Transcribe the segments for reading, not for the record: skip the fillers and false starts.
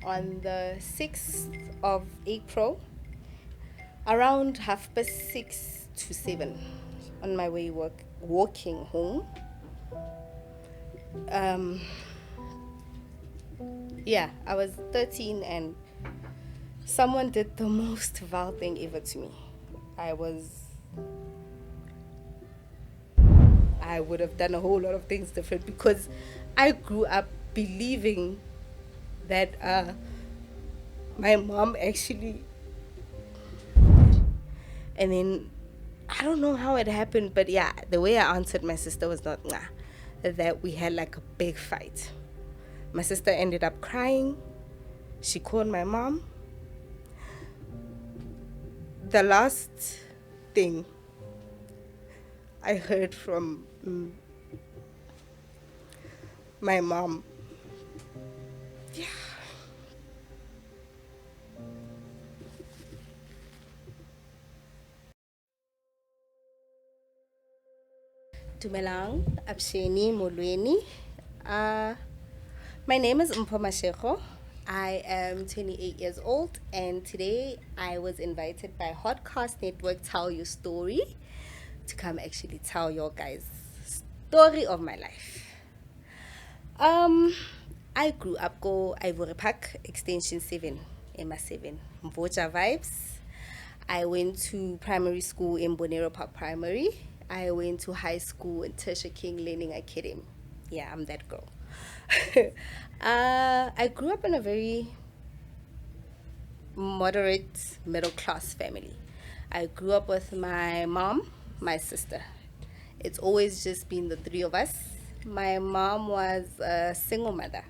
on the 6th of April, around 6:30 to 7, on my way walking home. I was 13 and someone did the most vile thing ever to me. I would have done a whole lot of things different because I grew up believing that my mom actually, and then I don't know how it happened, but yeah, the way I answered my sister was not nah, that we had like a big fight. My sister ended up crying. She called my mom. The last thing I heard from my mom, yeah. Dumelang, Absheni Molweni. My name is Mpho Mashego. I am 28 years old, and today I was invited by Hotcast Network Tell Your Story to come actually tell your guys' story of my life. I grew up go Ivory Park, Extension 7, Emma 7, Mvocha vibes. I went to primary school in Bonero Park Primary. I went to high school in Tertia King Learning Academy. Yeah, I'm that girl. I grew up in a very moderate middle class family. I grew up with my mom, my sister. It's always just been the three of us. My mom was a single mother.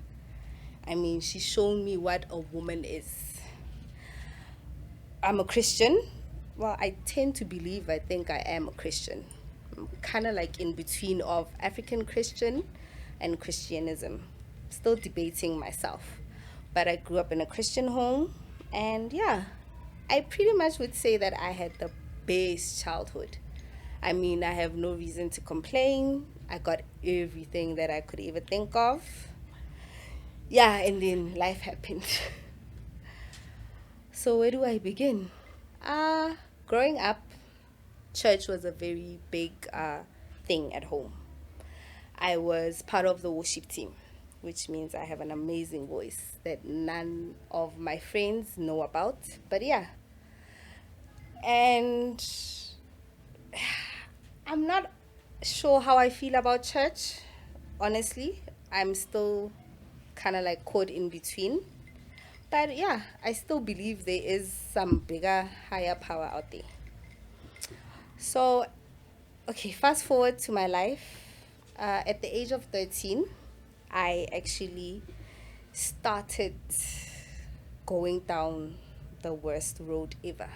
I mean, she showed me what a woman is. I'm a Christian. Well, I tend to believe I think I am a Christian. I'm kind of like in between of African Christian and Christianism. Still debating myself. But I grew up in a Christian home, and yeah, I pretty much would say that I had the best childhood. I mean, I have no reason to complain. I got everything that I could ever think of. Yeah, and then life happened. So where do I begin? Growing up, church was a very big thing at home. I was part of the worship team, which means I have an amazing voice that none of my friends know about. But yeah, and I'm not sure how I feel about church. Honestly, I'm still kind of like caught in between. But yeah, I still believe there is some bigger, higher power out there. So, okay, fast forward to my life. At the age of 13, I actually started going down the worst road ever.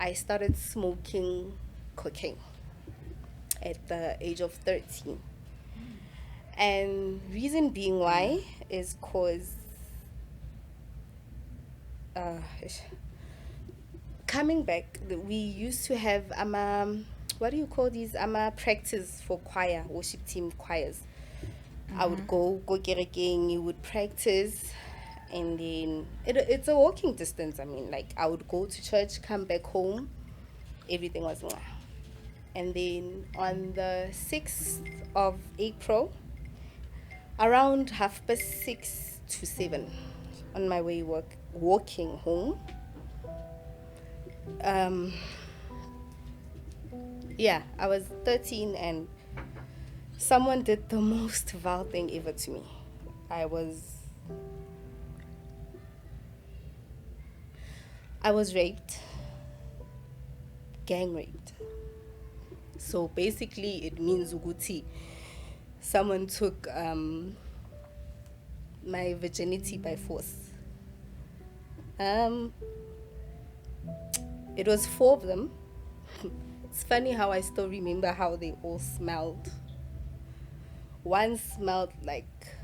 I started smoking cocaine at the age of 13. And reason being why is because coming back, we used to have what do you call these practice for choir, worship team choirs. I would go kerekeng, you would practice, and then it's a walking distance. I mean, like I would go to church, come back home, everything was mwah. And then on the 6th of April, around 6:30 to 7, on my way walking home. I was 13 and someone did the most vile thing ever to me. I was raped, gang raped. So basically it means uguti. Someone took my virginity by force. It was 4 of them. It's funny how I still remember how they all smelled. One smelled like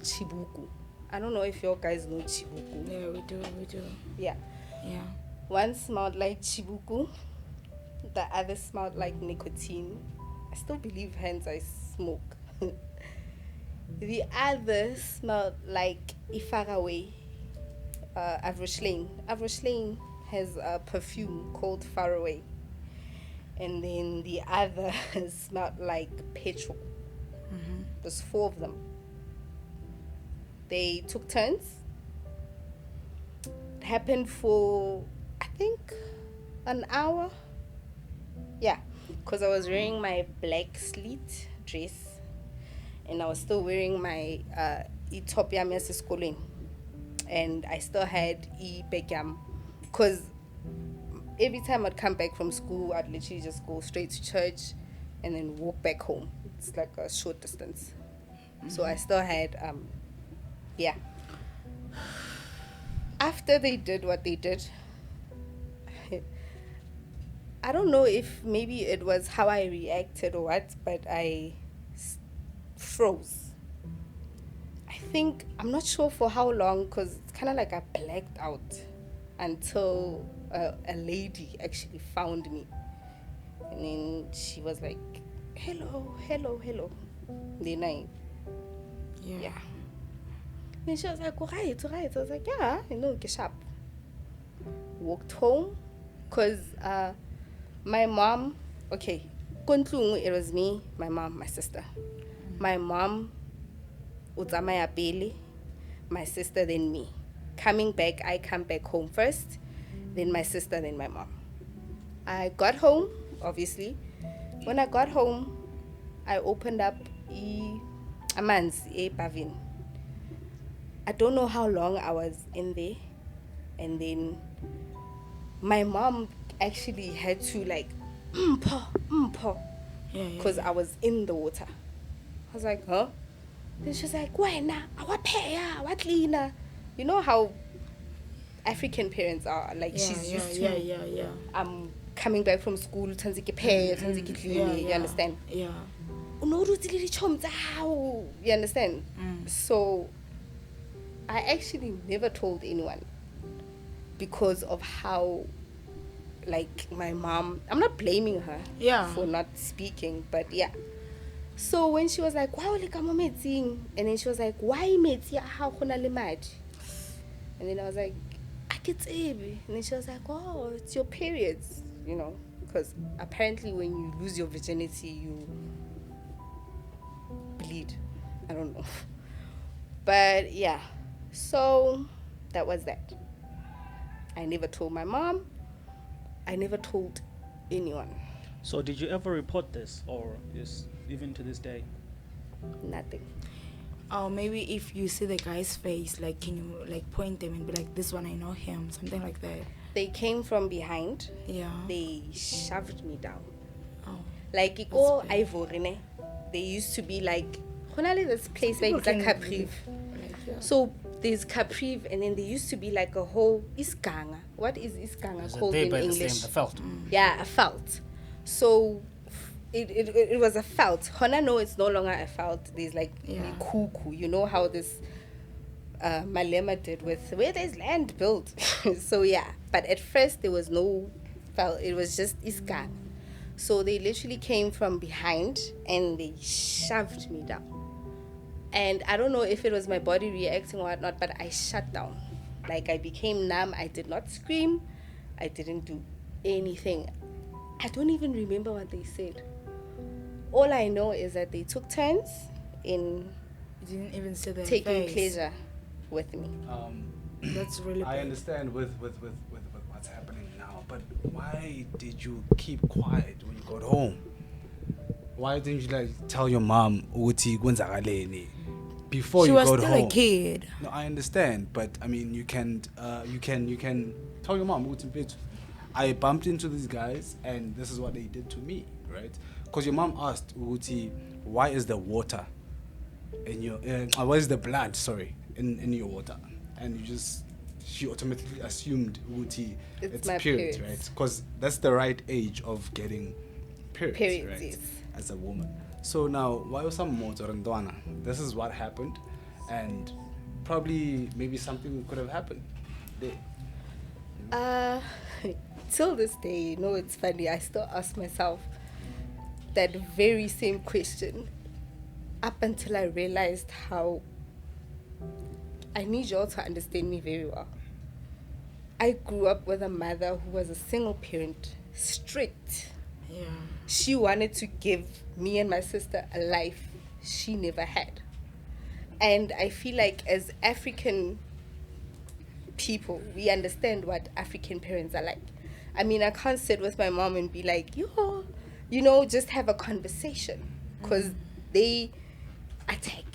chibuku. I don't know if you guys know chibuku. Yeah, we do. Yeah. Yeah. One smelled like chibuku. The other smelled like nicotine. I still believe hence I smoke. The other smelled like Ifaraway, Average Lane has a perfume called Faraway. And then the other smelled like petrol. There's 4 of them. They took turns. It happened for, I think, an hour. Yeah, because I was wearing my black sleet dress and I was still wearing my top yam schooling, and I still had bag yam because every time I'd come back from school, I'd literally just go straight to church and then walk back home. It's like a short distance. So I still had, yeah. After they did what they did, I don't know if maybe it was how I reacted or what, but I froze. I think, I'm not sure for how long, because it's kind of like I blacked out until a lady actually found me. And then she was like, hello. Then yeah. Then she was like, right. I was like, yeah, get sharp. Walked home, because my mom, okay, it was me, my mom, my sister. My mom, Utamaya Pele, my sister, then me. Coming back, I come back home first, then my sister, then my mom. I got home, obviously. When I got home, I opened up Amanzi, Pavin. I don't know how long I was in there. And then my mom actually had to like, Mpho, because I was in the water. I was like, huh? Then she was like, wena, what cleaner? You know how African parents are, like she's used to coming back from school, tanziki pay, tanziki clean, you understand? Yeah. You understand? So I actually never told anyone because of how, like, my mom, I'm not blaming her for not speaking, but yeah. So when she was like, why will you come meeting? And then she was like, why meeting? How can I mad? And then I was like, I get it. And then she was like, oh, it's your periods, because apparently when you lose your virginity, you bleed. I don't know. But yeah, so that was that. I never told my mom. I never told anyone. So did you ever report this, or is even to this day? Nothing. Or maybe if you see the guy's face, like, can you like point them and be like, this one, I know him, something like that? They came from behind. Yeah. They shoved me down. Oh. Like, Iko Ivory, they used to be like, this place where it's like Caprive. So there's Caprive, and then there used to be like a whole Iskanga. What is Iskanga called in English? The felt. Yeah, a felt. So it was a felt. Hona, no, it's no longer a felt. There's like kuku. You know how this Malema did with where there's land built. So yeah, but at first there was no felt. It was just Iskanga. So they literally came from behind and they shoved me down. And I don't know if it was my body reacting or whatnot, but I shut down. Like, I became numb. I did not scream. I didn't do anything. I don't even remember what they said. All I know is that they took turns in You didn't even see their taking face. pleasure with me. That's really I bad. understand with what's happening now, but why did you keep quiet when you got home? Why didn't you like tell your mom uthi kwenzakaleni before She you was got still home? a kid. No, I understand, but I mean, you can tell your mom uthi mfethu, I bumped into these guys and this is what they did to me, right? Because your mom asked uthi, why is the water in your why is the blood, sorry, in your water? And she automatically assumed uthi it's my periods, periods. right? Because that's the right age of getting periods, right? Yes. As a woman. So now, why was some more Ndwana? This is what happened, and probably maybe something could have happened there. Till this day, it's funny. I still ask myself that very same question. up until I realized how I need y'all to understand me very well. I grew up with a mother who was a single parent, strict. Yeah. She wanted to give me and my sister a life she never had. And I feel like as African people, we understand what African parents are like. I mean, I can't sit with my mom and be like, yo, you know, just have a conversation. Because they attack.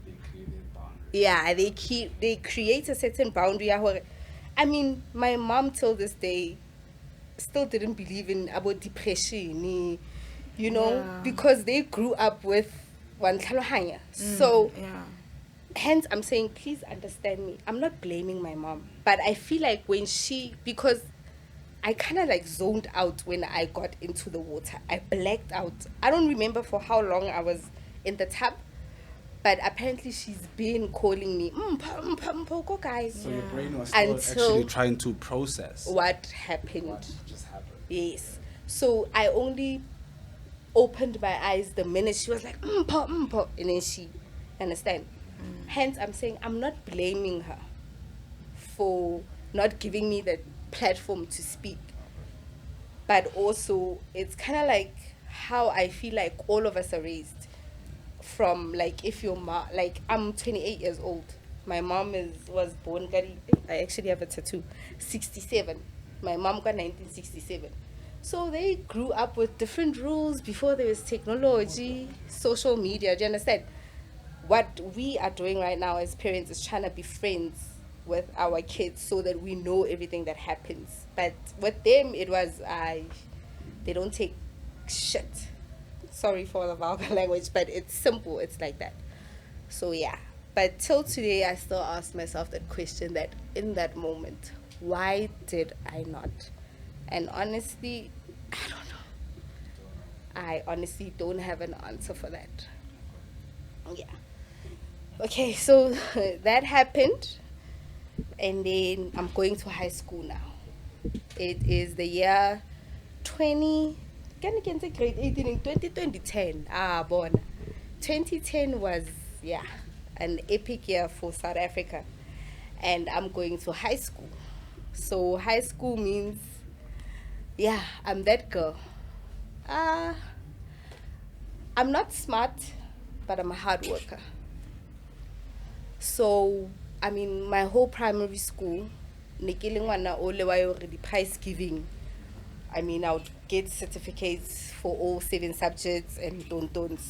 They created boundaries. Yeah, they create a certain boundary. I mean, my mom till this day still didn't believe in about depression, you know, Yeah. because they grew up with one tlhalohanya. So Yeah. hence I'm saying, please understand me. I'm not blaming my mom, but I feel like because I kind of like zoned out when I got into the water. I blacked out. I don't remember for how long I was in the tub, but apparently she's been calling me, Mpho, go guys. So your brain was Until- still actually trying to process What happened? what just happened. Yes. So I only opened my eyes the minute she was like, Mpho, and then she, understand? Hence, I'm saying I'm not blaming her for not giving me the platform to speak. But also, it's kind of like how I feel like all of us are raised. From like, if your mom, like I'm 28 years old. My mom was born, I actually have a tattoo, 67. My mom got 1967. So they grew up with different rules before there was technology, social media. Do you understand? What we are doing right now as parents is trying to be friends with our kids so that we know everything that happens. But with them, it was, they don't take shit. Sorry for the vulgar language, but it's simple. It's like that. So yeah. But till today, I still ask myself that question, that in that moment, why did I not? And honestly, I don't know. I honestly don't have an answer for that. Yeah. Okay, so that happened. And then I'm going to high school now. It is the year 2010. Born. 2010 was, yeah, an epic year for South Africa. And I'm going to high school. So high school means, yeah, I'm that girl. I'm not smart, but I'm a hard worker. So, I mean, my whole primary school, the prize giving. I mean, I would get certificates for all 7 subjects and don't.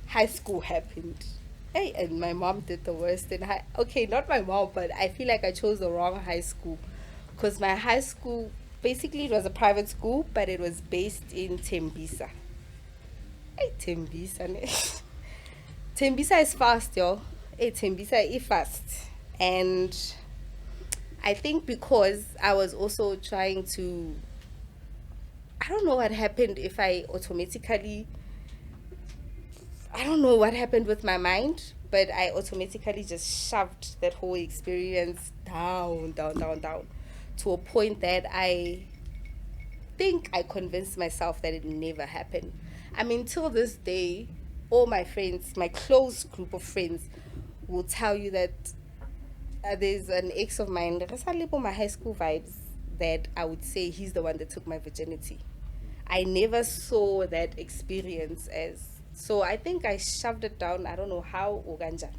High school happened. Hey, and my mom did the worst in high. Okay, not my mom, but I feel like I chose the wrong high school, because my high school basically it was a private school, but it was based in Tembisa. Hey, Tembisa, ne? Tembisa is fast, yo. Hey, Tembisa is fast, and I think because I was also trying to. I don't know what happened if I automatically. I don't know what happened with my mind, but I automatically just shoved that whole experience down to a point that I think I convinced myself that it never happened. I mean, till this day, all my friends, my close group of friends, will tell you that there's an ex of mine, my high school vibes, that I would say he's the one that took my virginity. I never saw that experience as. So I think I shoved it down. I don't know how or ganja.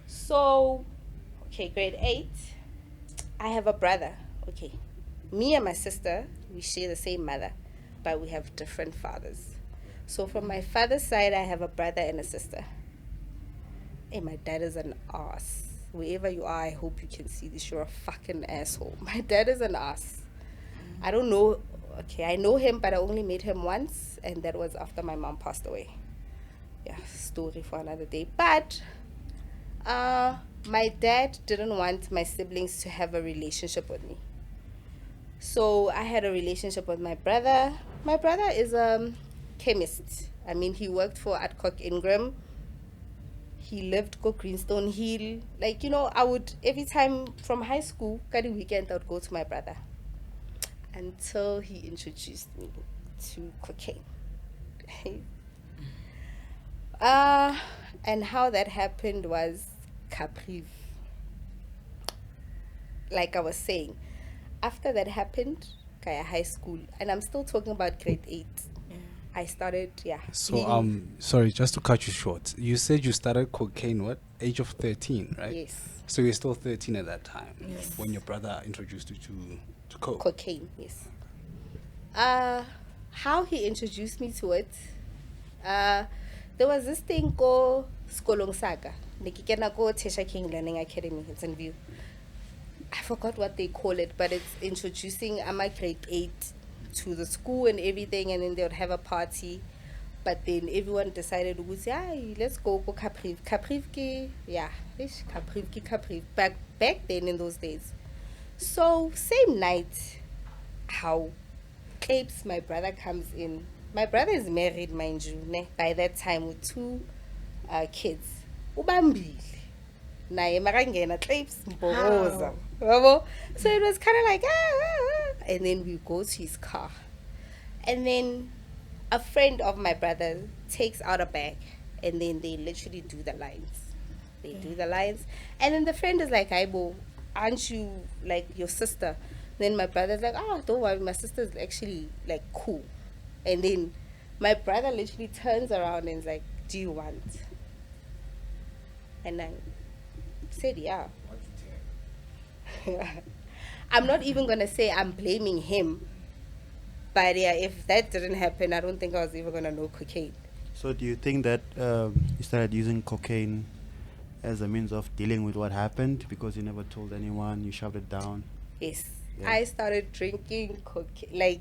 So, okay, grade 8. I have a brother. Okay. Me and my sister, we share the same mother, but we have different fathers. So from my father's side, I have a brother and a sister. Hey, my dad is an ass. Wherever you are, I hope you can see this. You're a fucking asshole. My dad is an ass. I don't know. Okay, I know him, but I only met him once, and that was after my mom passed away. Yeah, story for another day. But my dad didn't want my siblings to have a relationship with me. So I had a relationship with my brother. My brother is a chemist. I mean, he worked for Adcock Ingram. He lived go Greenstone Hill. Like, you know, I would, every time from high school, every weekend, I would go to my brother. Until he introduced me to cocaine. And how that happened was Capriv. Like I was saying, after that happened, Kaya High School, and I'm still talking about grade 8. Yeah. I started, So bleeding. sorry, just to cut you short. You said you started cocaine what? Age of 13, right? Yes, So you're still 13 at that time Yes. when your brother introduced you to coke. cocaine, yes. How he introduced me to it, there was this thing called Skolong Saga. Nekikena ko Tesha King Learning Academy. It's in view. I forgot what they call it, but it's introducing my grade 8 to the school and everything, and then they would have a party. But then everyone decided to say, let's go Capriv. Capriv ki, yeah, Capriv ki Capriv. Back then in those days. So same night, how Capes, my brother comes in. My brother is married, mind you, ne? By that time with 2 kids. Ubambili. Naye makangena Capes mboroza. Yabo? So it was kind of like, and then we go to his car. And then a friend of my brother takes out a bag, and then they literally do the lines. They do the lines. And then the friend is like, Aibo, aren't you like your sister? Then my brother's like, oh, don't worry, my sister's actually like cool. And then my brother literally turns around and is like, do you want? And I said, yeah. I'm not even going to say I'm blaming him. But yeah, if that didn't happen, I don't think I was even going to know cocaine. So do you think that you started using cocaine as a means of dealing with what happened because you never told anyone, you shoved it down? Yes. Yeah. I started drinking cocaine, like,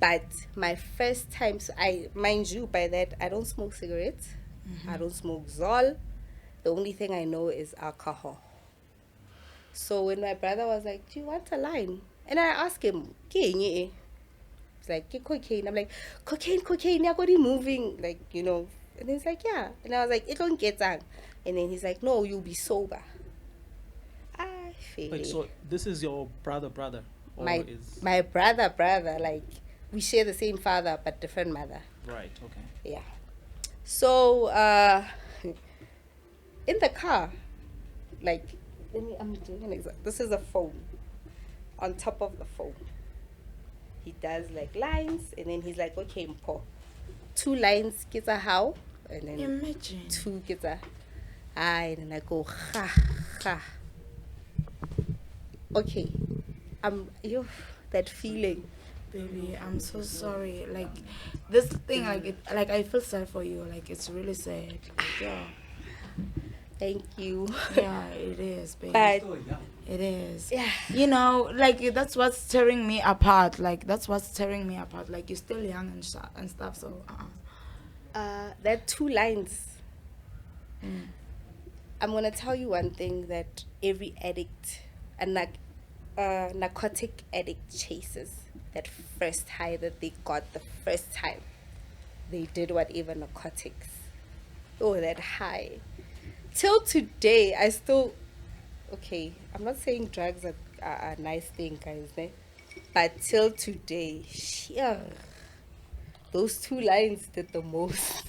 but my first time, so mind you, by that, I don't smoke cigarettes. I don't smoke Zol. The only thing I know is alcohol. So when my brother was like, do you want a line? And I asked him, He's like, "Get cocaine." I'm like, cocaine, you're already moving, like, you know. And he's like, yeah. And I was like, it don't get down. And then he's like, no, you'll be sober. I feel Wait, so this is your brother? Or my brother, like, we share the same father but different mother. Right, okay. Yeah. So in the car, like, I'm doing an example. This is a phone. On top of the phone, he does like lines, and then he's like, okay, Mpho, 2 lines gets a how, and then Imagine. 2 gets a and then I go ha ha. Okay, that feeling. Baby, I'm so sorry. Like this thing, like I feel sad for you. Like it's really sad. Like, yeah, Thank you. yeah, it is, baby. But It is. yeah, You know, like that's what's tearing me apart. Like you're still young and stuff. So. that 2 lines. I'm gonna tell you one thing that every addict, a narcotic addict, chases. That first high that they got the first time they did whatever narcotics. Oh, that high. Till today, I still. Okay, I'm not saying drugs are a nice thing, guys, eh? But till today, yeah, those 2 lines did the most.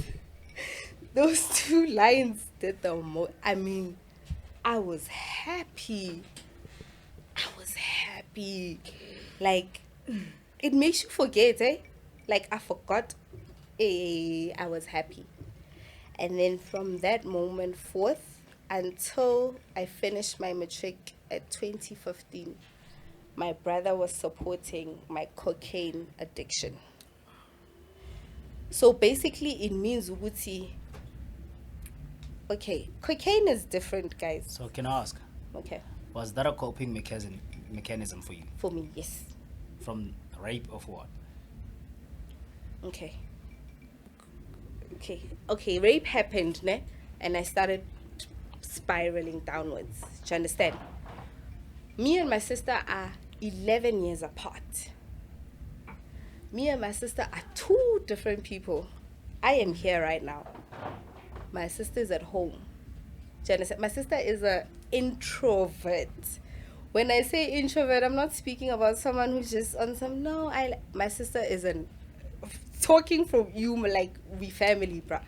Those 2 lines did the most. I mean, I was happy. Like, it makes you forget, eh? Like, I forgot. I was happy. And then from that moment forth until I finished my matric at 2015, my brother was supporting my cocaine addiction. So basically, it means Uguti. Okay, cocaine is different, guys. So can I ask, Okay, was that a coping mechanism for you? for me, yes. From rape or for what? Okay, rape happened, ne? And I started spiraling downwards. Do you understand? Me and my sister are 11 years apart. Me and my sister are 2 different people. I am here right now. My sister is at home. Do you understand? My sister is an introvert. When I say introvert, I'm not speaking about someone who's just on some. No, my sister is talking from you like we family, bruh.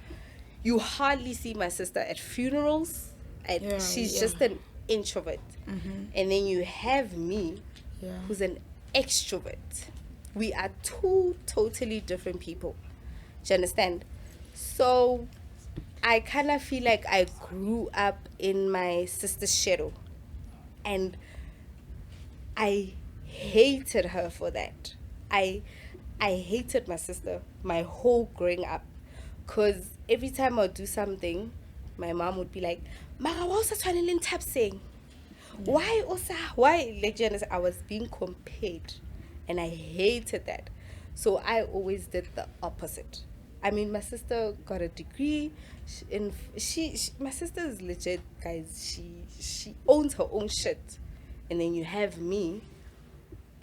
You hardly see my sister at funerals. And Yeah, she's yeah. just an introvert. And then you have me, Yeah. who's an extrovert. We are two totally different people. Do you understand? So I kind of feel like I grew up in my sister's shadow. And I hated her for that. I hated my sister my whole growing up. Because every time I would do something, my mom would be like, Mara, why was I trying to saying? Why also? Why? Like, do you understand? I was being compared. And I hated that. So I always did the opposite. I mean, my sister got a degree, and my sister is legit, guys. She owns her own shit, and then you have me.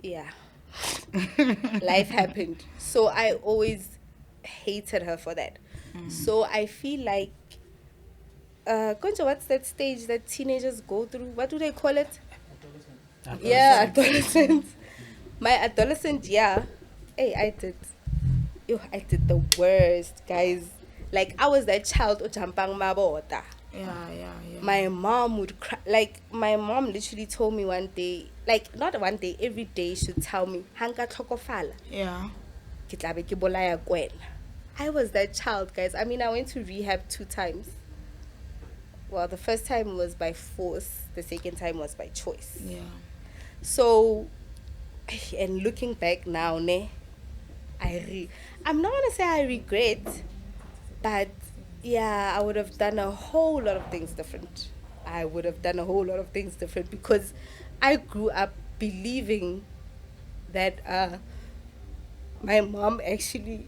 Yeah, life happened. So I always hated her for that. So I feel like, Konja, what's that stage that teenagers go through? What do they call it? Yeah, adolescent. My adolescent, yeah. Hey, I did the worst, guys. Like, I was that child ujampang mabota. Yeah. My mom would cry. Like, my mom literally told me one day, like, not one day, every day she'd tell me, Hanka tlhokofala, Yeah. ke tla be ke bolaya kwena. I was that child, guys. I mean, I went to rehab 2 times. Well, the first time was by force. The second time was by choice. Yeah. So, and looking back now, I'm not gonna say I regret, but yeah, I would have done a whole lot of things different. Because I grew up believing that my mom actually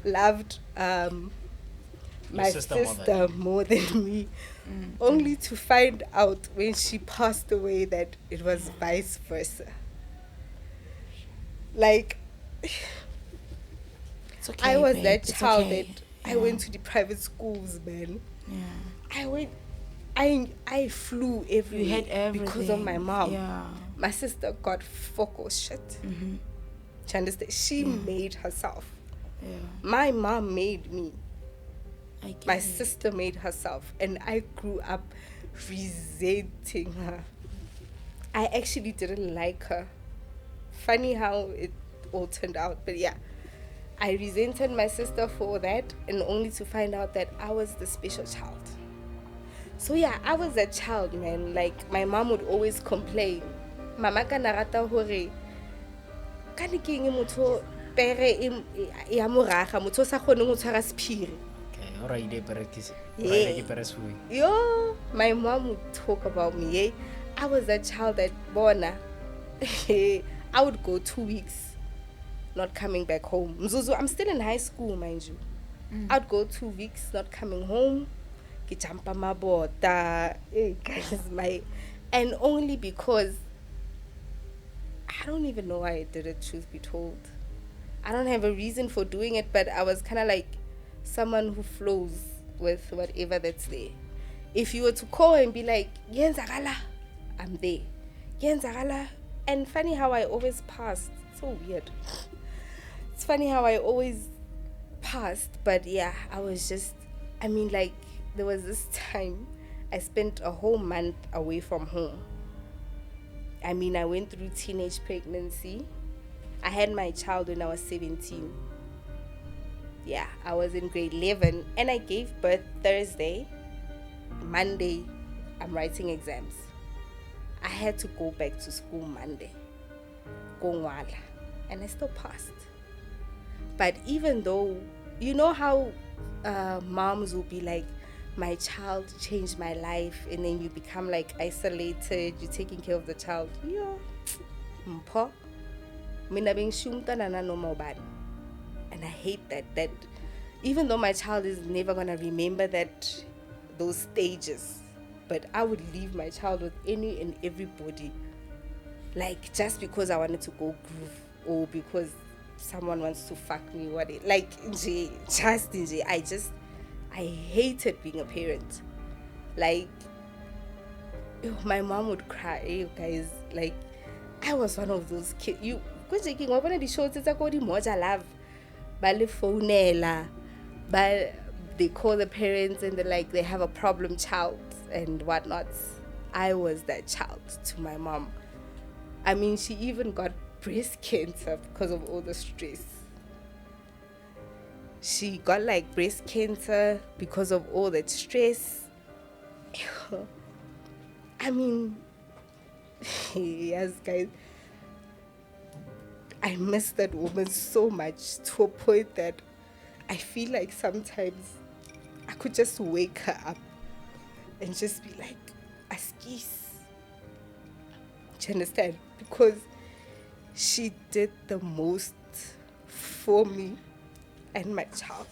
loved my sister sister more than me, only to find out when she passed away that it was vice versa. Like, It's okay. I was babe. that It's child okay. that I went to the private schools, man. Yeah. I flew everywhere. You had everything because of my mom. Yeah. My sister got focus shit. Mm-hmm. Do you understand? She made herself. Yeah. My mom made me. I get My it. sister made herself. And I grew up resenting her. I actually didn't like her. Funny how it all turned out. But yeah, I resented my sister for that, and only to find out that I was the special child. So yeah, I was that child, man. Like, my mom would always complain. Mama ka narata hore ka lekeng motho pere ya moraga motho sa kgone go tshwara sephiri. Okay, alright, they practice. Yeah. Yo, my mom would talk about me. I was that child that bona. I would go 2 weeks not coming back home. Mzuzu, I'm still in high school, mind you. I'd go 2 weeks not coming home. Ke jampa mabota. Guys, and only because I don't even know why I did it, truth be told. I don't have a reason for doing it, but I was kind of like someone who flows with whatever that's there. If you were to call and be like, Yenzagala, I'm there. Yenzagala. And funny how I always passed. So weird. It's funny how I always passed, but yeah, I was just, I mean, like, there was this time I spent a whole month away from home. I mean, I went through teenage pregnancy. I had my child when I was 17. Yeah, I was in grade 11 and I gave birth Thursday. Monday, I'm writing exams. I had to go back to school Monday. Gongwala. And I still passed. But even though, you know how moms will be like, my child changed my life, and then you become like isolated, you're taking care of the child. Yeah. Mpho. Mina being shumta na no mobile. And I hate that even though my child is never gonna remember those stages, but I would leave my child with any and everybody, like, just because I wanted to go groove, or because someone wants to fuck me, I hated being a parent. Like, my mom would cry, guys. Like, I was one of those kids. Because one of the shows it's like the moja love. Ba le phonela. they call the parents and they're like, they have a problem child and whatnot. I was that child to my mom. I mean, she even got breast cancer because of all the stress. She got like breast cancer because of all that stress. I mean, yes, guys. I miss that woman so much to a point that I feel like sometimes I could just wake her up and just be like, Askis. Do you understand? Because she did the most for me and my child.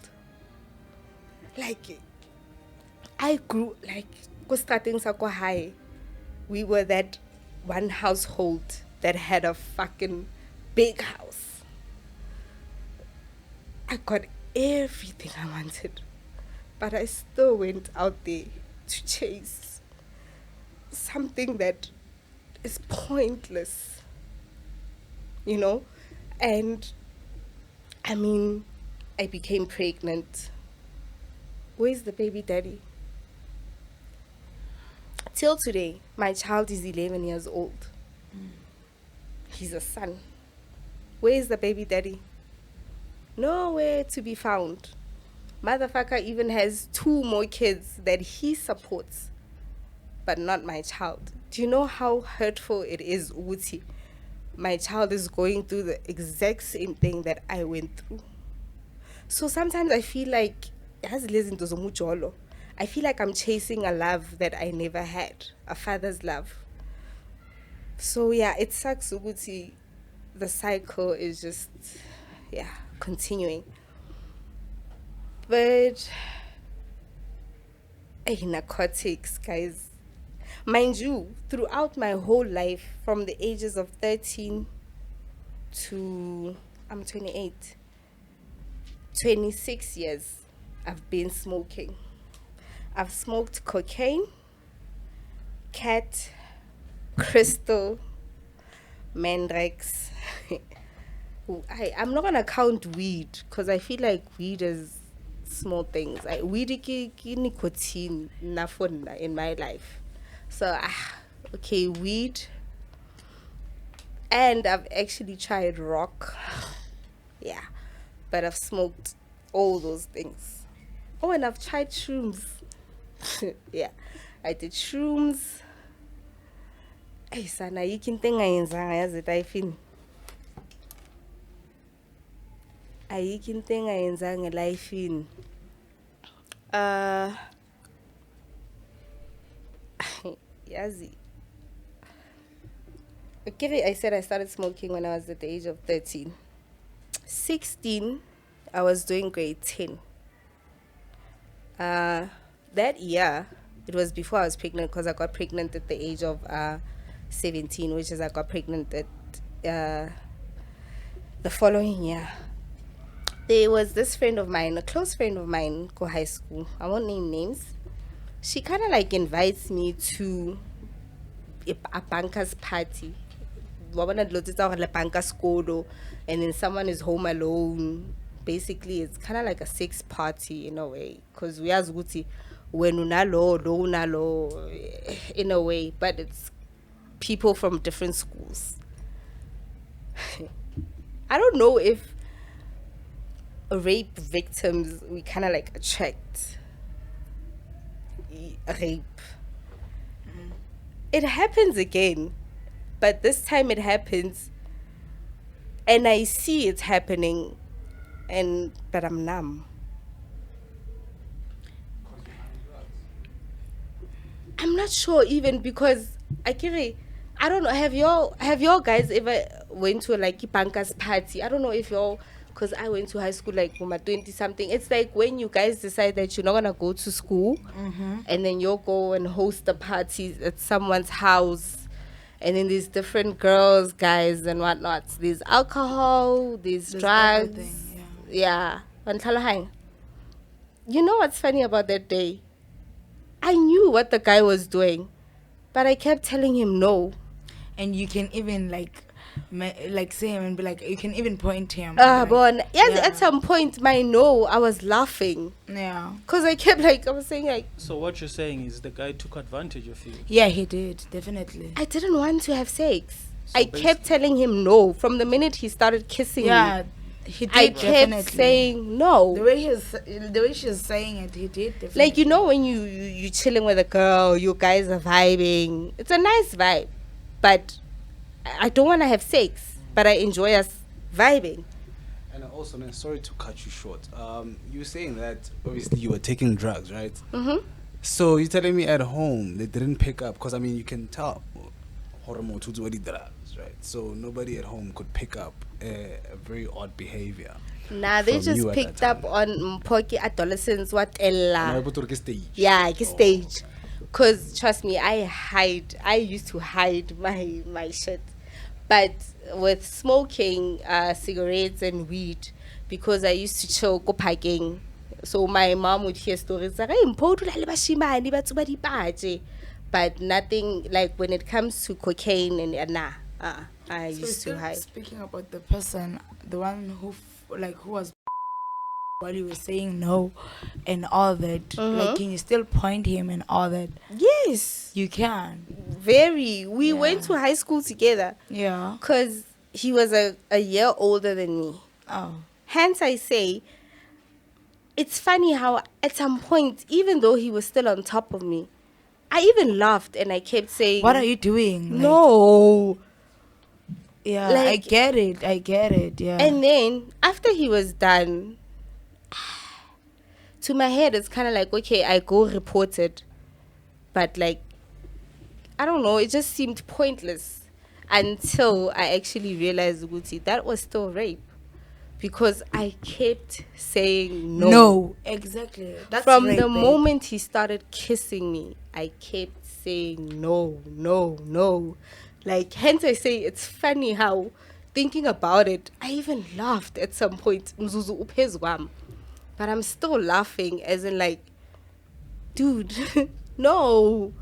Like, I grew, like, starting Sako High, we were that one household that had a fucking big house. I got everything I wanted, but I still went out there to chase something that is pointless, you know? And I mean, I became pregnant. Where's the baby daddy? Till today, my child is 11 years old. He's a son. Where is the baby daddy? Nowhere to be found. Motherfucker even has 2 more kids that he supports, but not my child. Do you know how hurtful it is, Uti? My child is going through the exact same thing that I went through. So sometimes I feel like, I feel like I'm chasing a love that I never had, a father's love. So yeah, it sucks, Uti. The cycle is just, continuing. But, narcotics, guys. Mind you, throughout my whole life, from the ages of 13 to, I'm 28, 26 years, I've been smoking. I've smoked cocaine, cat, crystal, Mandrex. I'm not gonna count weed because I feel like weed is small things. Weed is nicotine in my life. So okay, weed. And I've actually tried rock. Yeah. But I've smoked all those things. Oh, and I've tried shrooms. Yeah. I did shrooms. Hey, sana, you can think I feel. I can think I life in. Yazi. Okay, I said I started smoking when I was at the age of 13. 16, I was doing grade 10. That year, it was before I was pregnant because I got pregnant at the age of 17, which is I got pregnant at the following year. There was this friend of mine, a close friend of mine, go high school. I won't name names. She kind of like invites me to a banker's party. And then someone is home alone. Basically, it's kind of like a sex party in a way. Because we ask Guti, when unalo, in a way. But it's people from different schools. I don't know if rape victims, we kind of like attract rape. It happens again, but this time it happens and I see it happening, but I'm numb. I'm not sure even because I don't know, have y'all guys ever went to like a banker's party? I don't know if y'all, because I went to high school like when I 20 something. It's like when you guys decide that you're not gonna go to school, and then you'll go and host the parties at someone's house, and then there's different girls, guys, and whatnot. There's alcohol, there's drugs. Everything, Yeah. You know what's funny about that day? I knew what the guy was doing, but I kept telling him no. And you can even like like say him and be like, you can even point him. But yes, yeah. at some point, my no, I was laughing. Yeah. Because I kept like, I was saying like, So what you're saying is the guy took advantage of you. Yeah, he did, definitely. I didn't want to have sex. So I kept telling him no. From the minute he started kissing Yeah, me, he did. I kept definitely. saying no. The way she's saying it, he did. Definitely. Like, you know, when you chilling with a girl, you guys are vibing. It's a nice vibe. But I don't want to have sex. But I enjoy us vibing. And also, man, sorry to cut you short. You were saying that obviously you were taking drugs, right? Mm-hmm. So you're telling me at home they didn't pick up, because I mean you can tell hormone to the drugs, right? So nobody at home could pick up a very odd behavior. Nah, they from just you at picked that up time. on Mpho adolescents. What And ella? I put to the stage. Yeah, Oh. stage. Cause trust me, I used to hide my shit, but with smoking cigarettes and weed, because I used to chill go parking. So my mom would hear stories like, "Hey, Mpho o dula le bashimane, ba tsuba dipaje." But nothing like when it comes to cocaine and nah. I So used to still hide. speaking about the person, the one who who was while you were saying no and all that, like, can you still point him and all that? Yes, You can. very. We Yeah. went to high school together. Yeah. Cause he was a year older than me. Oh. Hence, I say, it's funny how at some point, even though he was still on top of me, I even laughed and I kept saying, What are you doing? Like, no. yeah, like- I get it. Yeah. And then after he was done, to my head, it's kind of like, okay, I go report it. But like, I don't know, it just seemed pointless until I actually realized, Guti, that was still rape. Because I kept saying no. exactly. That's From rape, the babe. moment he started kissing me, I kept saying no. Like, hence I say it's funny how, thinking about it, I even laughed at some point. Mzuzu uphezu wami. But I'm still laughing, as in like, dude, no.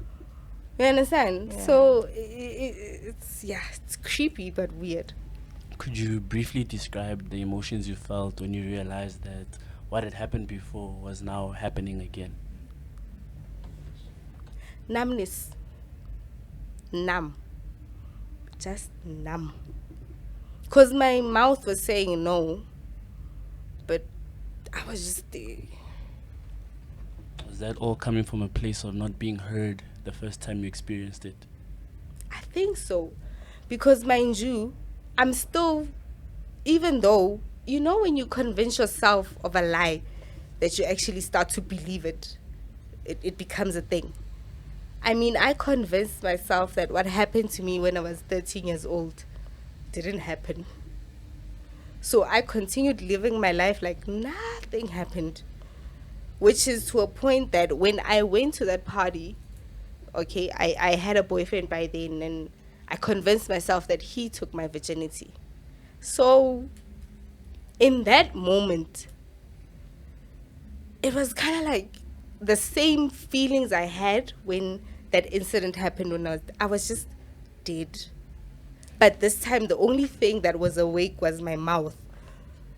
You understand? Yeah. So it's creepy but weird. Could you briefly describe the emotions you felt when you realized that what had happened before was now happening again? Numbness. Numb. Just numb. Because my mouth was saying no, but I was just there. Was that all coming from a place of not being heard the first time you experienced it? I think so. Because mind you, I'm still, even though, you know, when you convince yourself of a lie, that you actually start to believe it, it becomes a thing. I mean, I convinced myself that what happened to me when I was 13 years old didn't happen. So I continued living my life like nothing happened. Which is to a point that when I went to that party, okay, I had a boyfriend by then, and I convinced myself that he took my virginity. So in that moment, it was kind of like the same feelings I had when that incident happened, when I was just dead. But this time, the only thing that was awake was my mouth,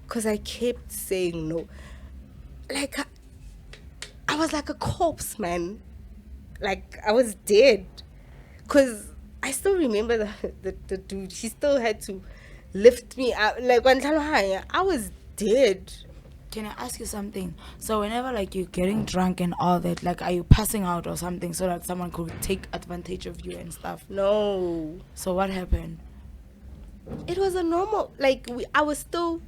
because I kept saying no. Like, I was like a corpse, man. Like, I was dead. Because I still remember the dude. He still had to lift me up. Like, I was dead. Can I ask you something? So whenever like you're getting drunk and all that, like, are you passing out or something so that someone could take advantage of you and stuff? No. So what happened? It was a normal, like, I was still,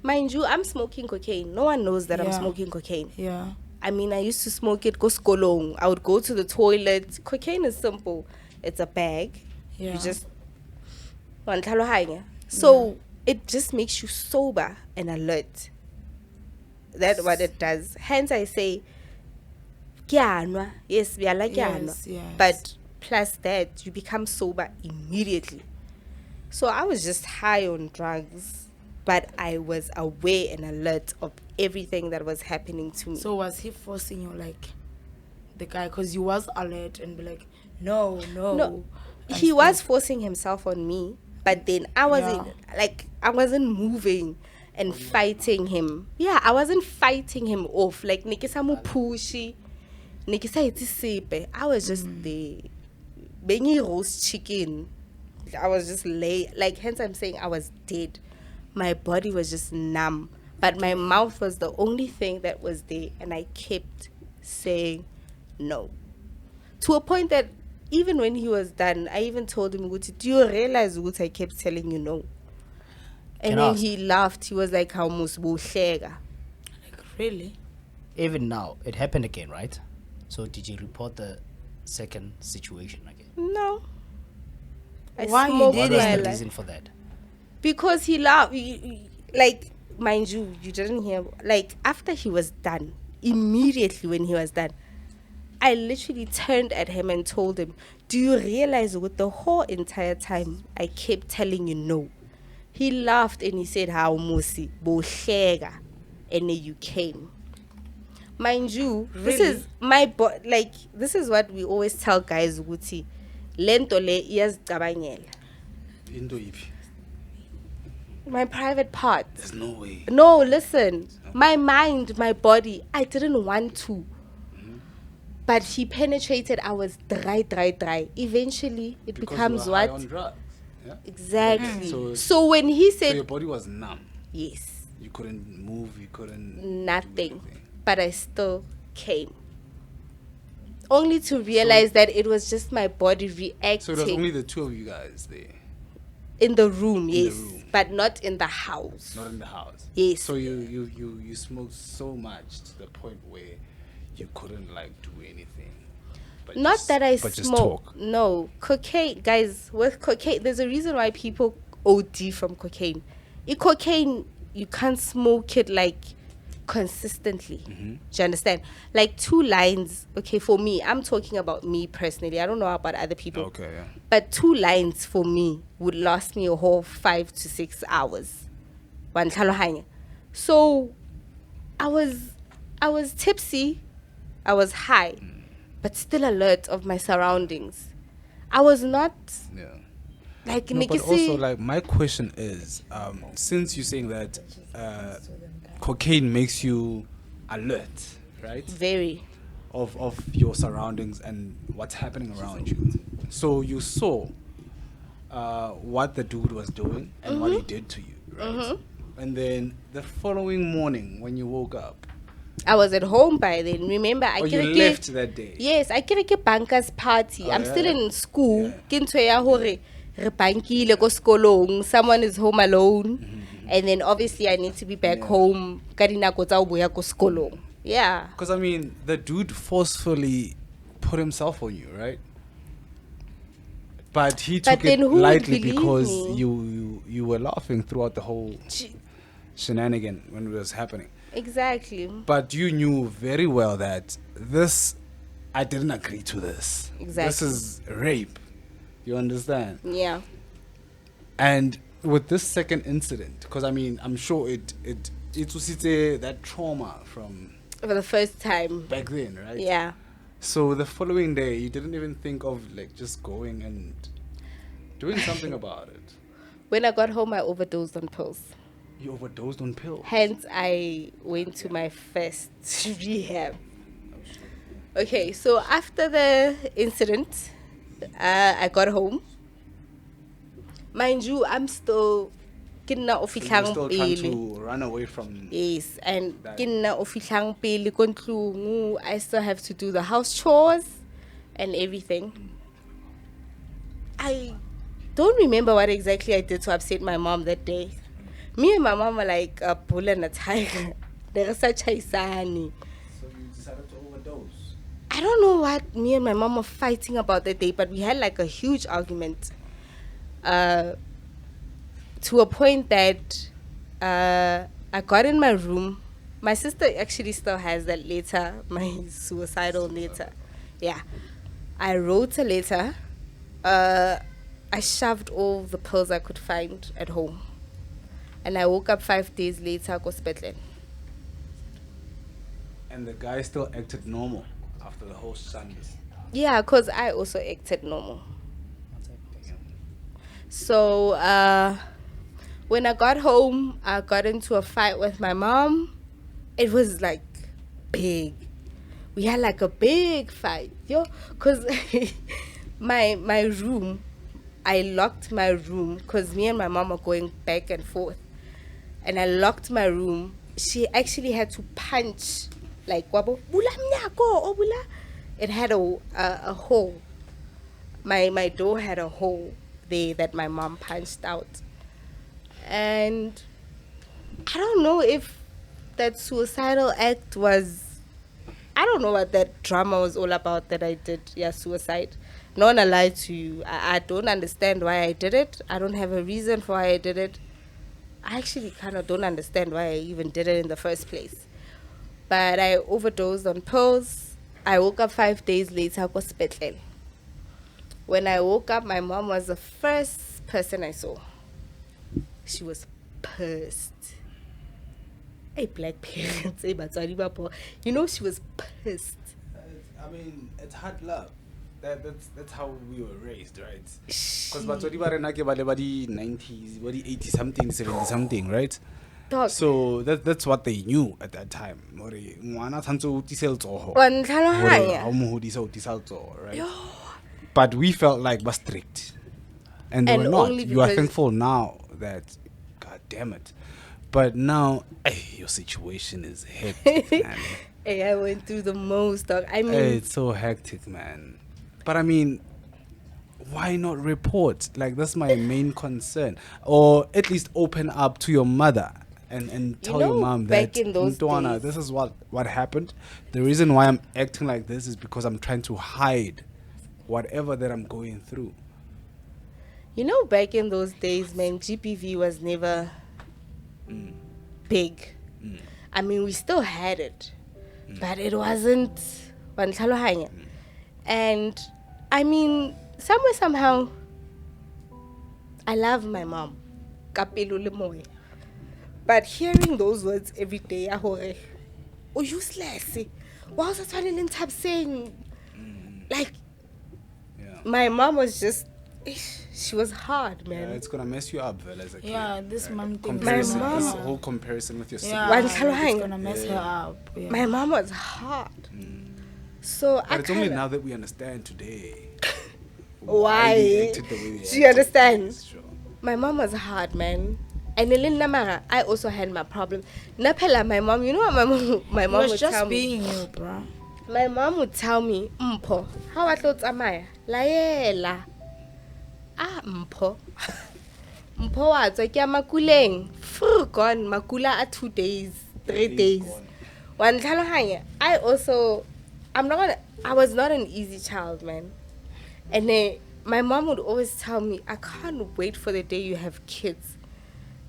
mind you, I'm smoking cocaine. No one knows that I'm Yeah. smoking cocaine. Yeah. I mean, I used to smoke it, go skolong. I would go to the toilet. Cocaine is simple. It's a bag. Yeah. You just, so it just makes you sober and alert. That's what it does. Hence I say, kianwa. Yes, we are like Yes, kianwa. yes. But plus that, you become sober immediately. So I was just high on drugs, but I was aware and alert of everything that was happening to me. So was he forcing you, like, the guy, because you was alert and be like, no. No, and he stuff? was forcing himself on me, But then I wasn't I wasn't moving and fighting him. Yeah, I wasn't fighting him off. Like Nikisamu pushy, Nikisa iti sepe. I was just there. Bengi roast chicken. I was just hence I'm saying I was dead. My body was just numb. But my mouth was the only thing that was there, and I kept saying no. To a point that even when he was done, I even told him, "Guti, do you realize what I kept telling you no?" And Can I then ask? he laughed. He was like, "How musbushega." Like, really? Even now, it happened again, right? So did you report the second situation again? No. I Why you smoked did What it? was my the life. reason for that? Because he laughed. Like, mind you, you didn't hear. Like, after he was done, immediately when he was done, I literally turned at him and told him, "Do you realize with the whole entire time I kept telling you no?" He laughed and he said, "How musi boshega," and then you came. Mind you, this Really? is my this is what we always tell guys, Guti. Lento le iyazicabangela. Into iphi? My private parts. There's no way. No, listen. My mind, my body, I didn't want to. But he penetrated. I was dry. Eventually, it Because becomes you were high what? on drugs. Yeah? Exactly. So- So when he So said your body was numb. yes, You couldn't move. You couldn't. do nothing, anything. but I still came. Only to realize that it was just my body reacting So it was only the two of you guys there, in the room, the yes, room. but not in the house. not in the house. Yes. So you smoked so much to the point where you couldn't like do anything. But Not just- that I but just smoke. talk. No, cocaine, guys. With cocaine, there's a reason why people OD from cocaine. Cocaine, you can't smoke it like consistently. Mm-hmm. Do you understand? Like 2 lines. Okay, for me, I'm talking about me personally. I don't know about other people. Okay, yeah. But 2 lines for me would last me a whole 5 to 6 hours. One tlhalohanya. So I was tipsy, I was high, but still alert of my surroundings. I was not Yeah. like No, but Nikisi. also like my question is, since you're saying that cocaine makes you alert, right? Very. Of your surroundings and what's happening around you. So you saw what the dude was doing and what he did to you, right? And then the following morning when you woke up, I was at home by then. Remember, I or you kira left that day. Yes, I kira ke banka's party. Oh, I'm yeah, still yeah. in school. Ke ntho ya hore re bankile ko sekolong. Someone is home alone. And then obviously I need to be back home. Ka dinako tsa ho boya ko sekolong. Yeah. Because I mean, the dude forcefully put himself on you, right? But he But took then it who would lightly believe because me? you were laughing throughout the whole shenanigan when it was happening. Exactly. But you knew very well that this, I didn't agree to this. This Exactly. is rape. You understand? Yeah. And with this second incident, because I mean, I'm sure it was that trauma from For the first time. back then, right? Yeah. So the following day, you didn't even think of like just going and doing something about it. When I got home, I overdosed on pills. You overdosed on pills. Hence, I went to my first rehab. Okay, so after the incident, I got home. Mind you, I'm still kinna So you were still trying pele. to run away from. Yes, and That- kinna ofihlang pele ko ntlong. I still have to do the house chores and everything. I don't remember what exactly I did to upset my mom that day. Me and my mom were like a bull and a tiger. There is such a isani. So you decided to overdose. I don't know what me and my mom were fighting about that day, but we had like a huge argument. To a point that I got in my room. My sister actually still has that letter, my suicidal letter. Yeah. I wrote a letter. I shoved all the pills I could find at home. And I woke up 5 days later, go hospital. And the guy still acted normal after the whole shunness. Yeah, because I also acted normal. So when I got home, I got into a fight with my mom. It was like big. We had like a big fight, yo, cause my room, I locked my room because me and my mom are going back and forth, and I locked my room. She actually had to punch, like wabo bula mnyako o bula. It had a hole. My door had a hole there that my mom punched out, and I don't know if that suicidal act was. I don't know what that drama was all about that I did. Yeah, suicide. Not gonna lie to you. I don't understand why I did it. I don't have a reason for why I did it. I actually kind of don't understand why I even did it in the first place. But I overdosed on pills. I woke up 5 days later. I was hospital. When I woke up, my mom was the first person I saw. She was pissed. Hey, black parents, hey, batswadi ba po. You know, she was pissed. I mean, it's hard love. That's how we were raised, right? Because batswadi ba rena ke ba le ba di 90s, ba di 80 something, 70 something, right? Dog. So that's what they knew at that time. Hore ngwana tshwantse o tise letsogo. Wa ntlhalohanya. Ha o mo hodisa o tisa letsogo, right? But we felt like we're strict. And they And were not. only You are because- thankful now that, God damn it. But now, your situation is hectic, man. Hey, I went through the most, dog. I mean, It's so hectic, man. But I mean, why not report? Like, that's my main concern. Or at least open up to your mother and tell your know, mom back that, in those Ntwana, days- this is what happened. The reason why I'm acting like this is because I'm trying to hide whatever that I'm going through. you know, back in those days, man, GPV was never big. I mean, we still had it, but it wasn't. Wa ntlhalohanya. And I mean, somewhere, somehow, I love my mom. Ka pelo le moya. But hearing those words every day, I hore, oh, useless. Why was I trying to saying, like, Yeah. my mom was just, she was hard, Yeah, man. it's gonna mess you up, well, as a kid. Yeah, this mom thing. Comparison, My this mom- whole comparison with your Yeah, One like, time. it's gonna mess her up. Yeah. My mom was hard. So But I it's only kinda, now that we understand today Why? they acted the way they Do you acted. understand? Yes, sure. my mom was hard, man. And in Namara, I also had my problem. Napela, my mom, you know what my It mom was would just tell me? being you, bro. My mom would tell me, Mpho, how I thought Amaya? Laela. Ah, Mpho. Mpho wa tswa ke ya makuleng. Gone. Makula are 2 days, 3 days. Wa ntlhalohanya. I was not an easy child, man. And then my mom would always tell me, I can't wait for the day you have kids.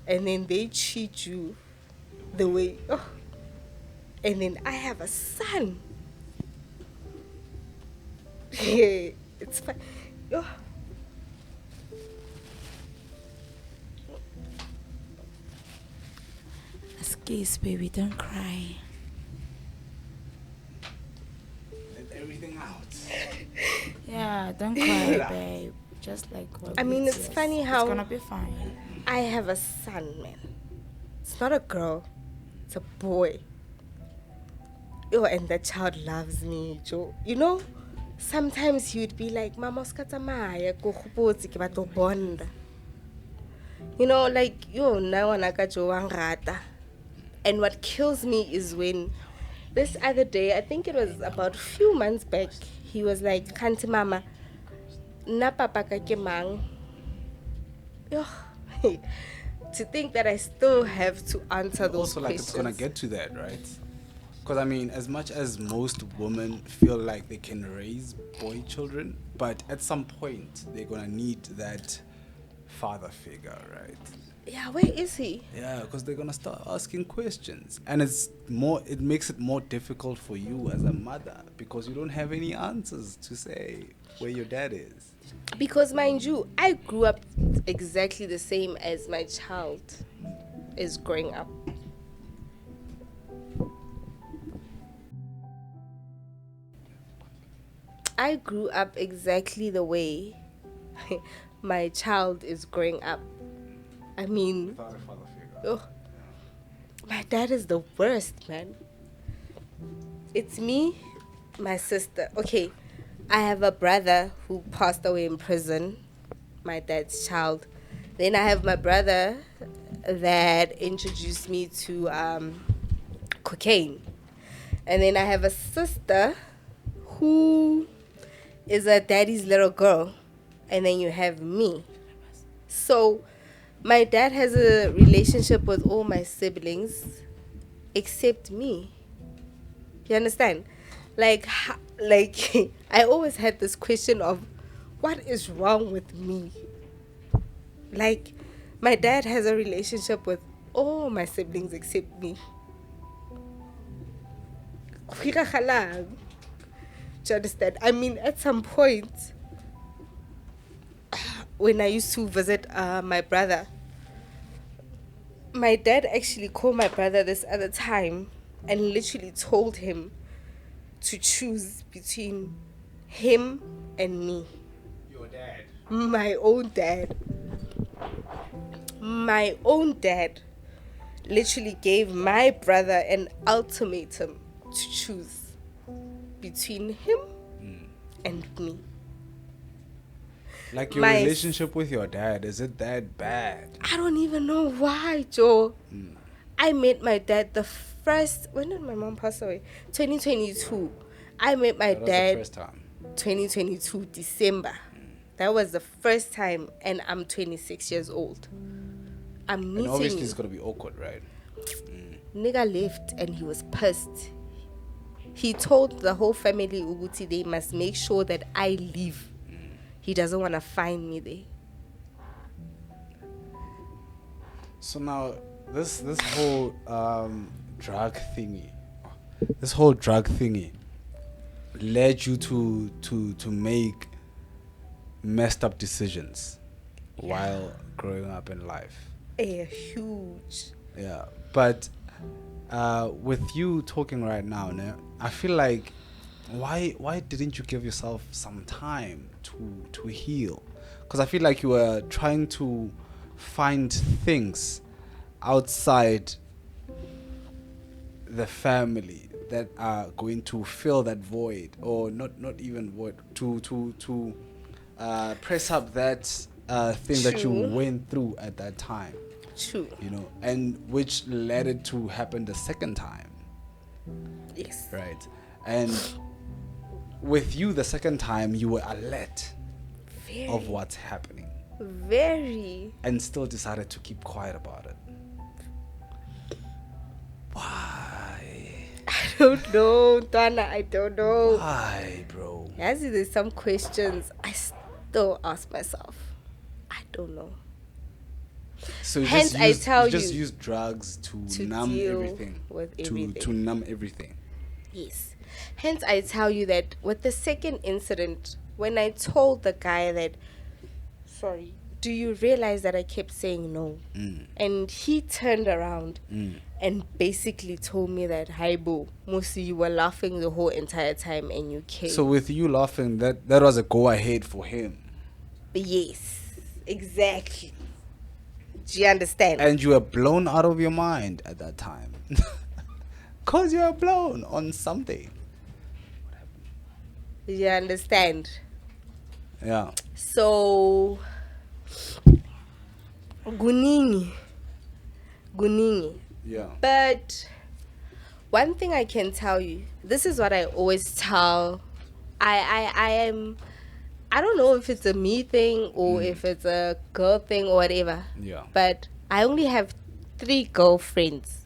And then they treat you the way, and then I have a son. It's fine. Oh. Excuse, baby, don't cry. Let everything out. Yeah, don't cry, babe. Just like what I mean, it's funny how- it's gonna be fine. I have a son, man. It's not a girl. It's a boy. And that child loves me, Joe. You know, sometimes he would be like, Mama, skatamaya, go khopotse ke batla ho bonda. You know, like, now wanaka Joe wangata. And what kills me is when this other day, I think it was about a few months back, he was like, Kanti mama, na papa ka ke mang? Yo, to think that I still have to answer those Also, like, questions. it's gonna get to that, right? Because I mean, as much as most women feel like they can raise boy children, but at some point they're gonna need that father figure, right? Yeah, where is he? Yeah, because they're gonna start asking questions, and it makes it more difficult for you as a mother because you don't have any answers to say where your dad is. Because mind you, I grew up exactly the same as my child is growing up. I grew up exactly the way my child is growing up. I mean, Without a father figure. oh, my dad is the worst, man. It's me, my sister. Okay, I have a brother who passed away in prison, my dad's child. Then I have my brother that introduced me to cocaine. And then I have a sister who is a daddy's little girl. And then you have me. So my dad has a relationship with all my siblings except me. You understand? Like I always had this question of what is wrong with me? Like, my dad has a relationship with all my siblings except me. Do you understand? I mean, at some point, when I used to visit my brother, my dad actually called my brother this other time and literally told him to choose between him and me. Your dad. My own dad. My own dad literally gave my brother an ultimatum to choose between him and me. Like your My- relationship with your dad, is it that bad? I don't even know why, Joe. I met my dad the first. When did my mom pass away? 2022. I met my That was the dad first time. 2022 December. That was the first time, and I'm 26 years old. I'm And meeting obviously it's gonna be awkward, right? nigga left and he was pissed. He told the whole family Uguti they must make sure that I leave. He doesn't want to find me there. So now this whole drug thingy, this whole drug thingy led you to make messed up decisions while growing up in life. Huge. Yeah, but with you talking right now, I feel like why didn't you give yourself some time to heal? Because I feel like you were trying to find things outside the family that are going to fill that void, or not even void, to press up that thing that you True. went through at that time, True. you know, and which led it to happen the second time, Yes. right? And with you the second time, you were alert Very. of what's happening Very. and still decided to keep quiet about it. Why? I don't know, Dana. I don't know. Why, bro? As there's some questions I still ask myself. I don't know. So you Hence, just I use, tell you just you use drugs to numb deal everything, with to everything. numb everything. Yes. Hence, I tell you that with the second incident, when I told the guy that, sorry, do you realize that I kept saying no? And he turned around and basically told me that, hi, boo, Musi, you were laughing the whole entire time and you came. So with you laughing, that was a go ahead for him, Yes, exactly. Do you understand? and you were blown out of your mind at that time, cause you were blown on something. Do you understand? Yeah. So, Guningi. Yeah. But one thing I can tell you, this is what I always tell. I don't know if it's a me thing or if it's a girl thing or whatever. Yeah. But I only have 3 girlfriends.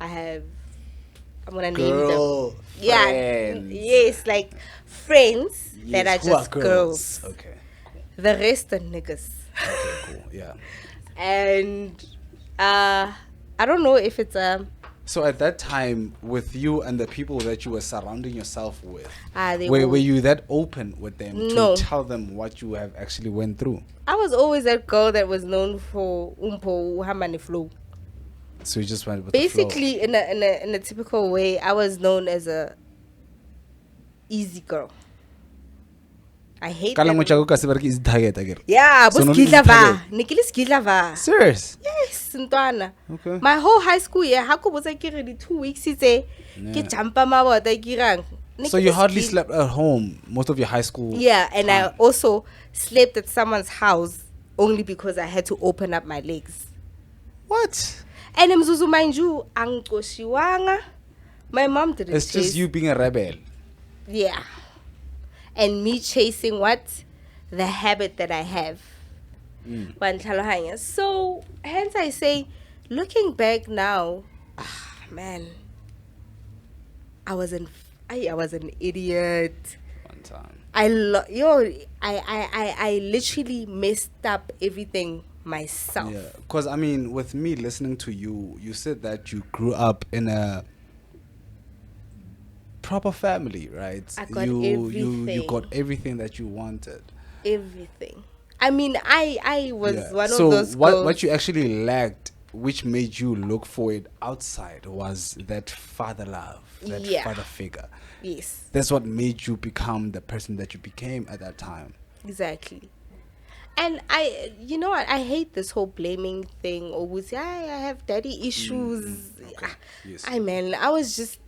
I'm gonna name them. Yeah. Friends. Yes, like friends that are Yes, who just girls. Okay. The rest are niggas. Okay. Cool. Yeah. And I don't know if it's So at that time, with you and the people that you were surrounding yourself with, they were all- you that open with them No. to tell them what you have actually went through? I was always that girl that was known for Mpho Mashego flow. So you just went with Basically, in a typical way, I was known as a easy girl. I hate Kala that. ngocha ka se bereke is target again. Yeah, So but no skidlava. Nikili skidlava. Serious? Yes, ntwana. Okay. My whole high school year, ha ko botsa ke re di 2 weeks itse ke jumpa mabota ke rang. So you hardly slept at home most of your high school. Yeah, and I time. also slept at someone's house only because I had to open up my legs. What? And mzuzu mind you, angqoshiwanga. My mom didn't It's just chase- you being a rebel. Yeah. And me chasing what? The habit that I have. Bantlhalohanya. So, hence I say, looking back now, man, I was an idiot. One time. I literally messed up everything myself. Yeah, because I mean, with me listening to you, you said that you grew up in a proper family, right? I got you everything. got everything that you wanted. Everything. I mean, I was Yeah. one So of those what girls. you actually lacked, which made you look for it outside, was that father love, that Yeah. father figure. Yes, That's what made you become the person that you became at that time. exactly. And you know what? I hate this whole blaming thing. Or would say, I have daddy issues. Okay. Yes. I mean, I was just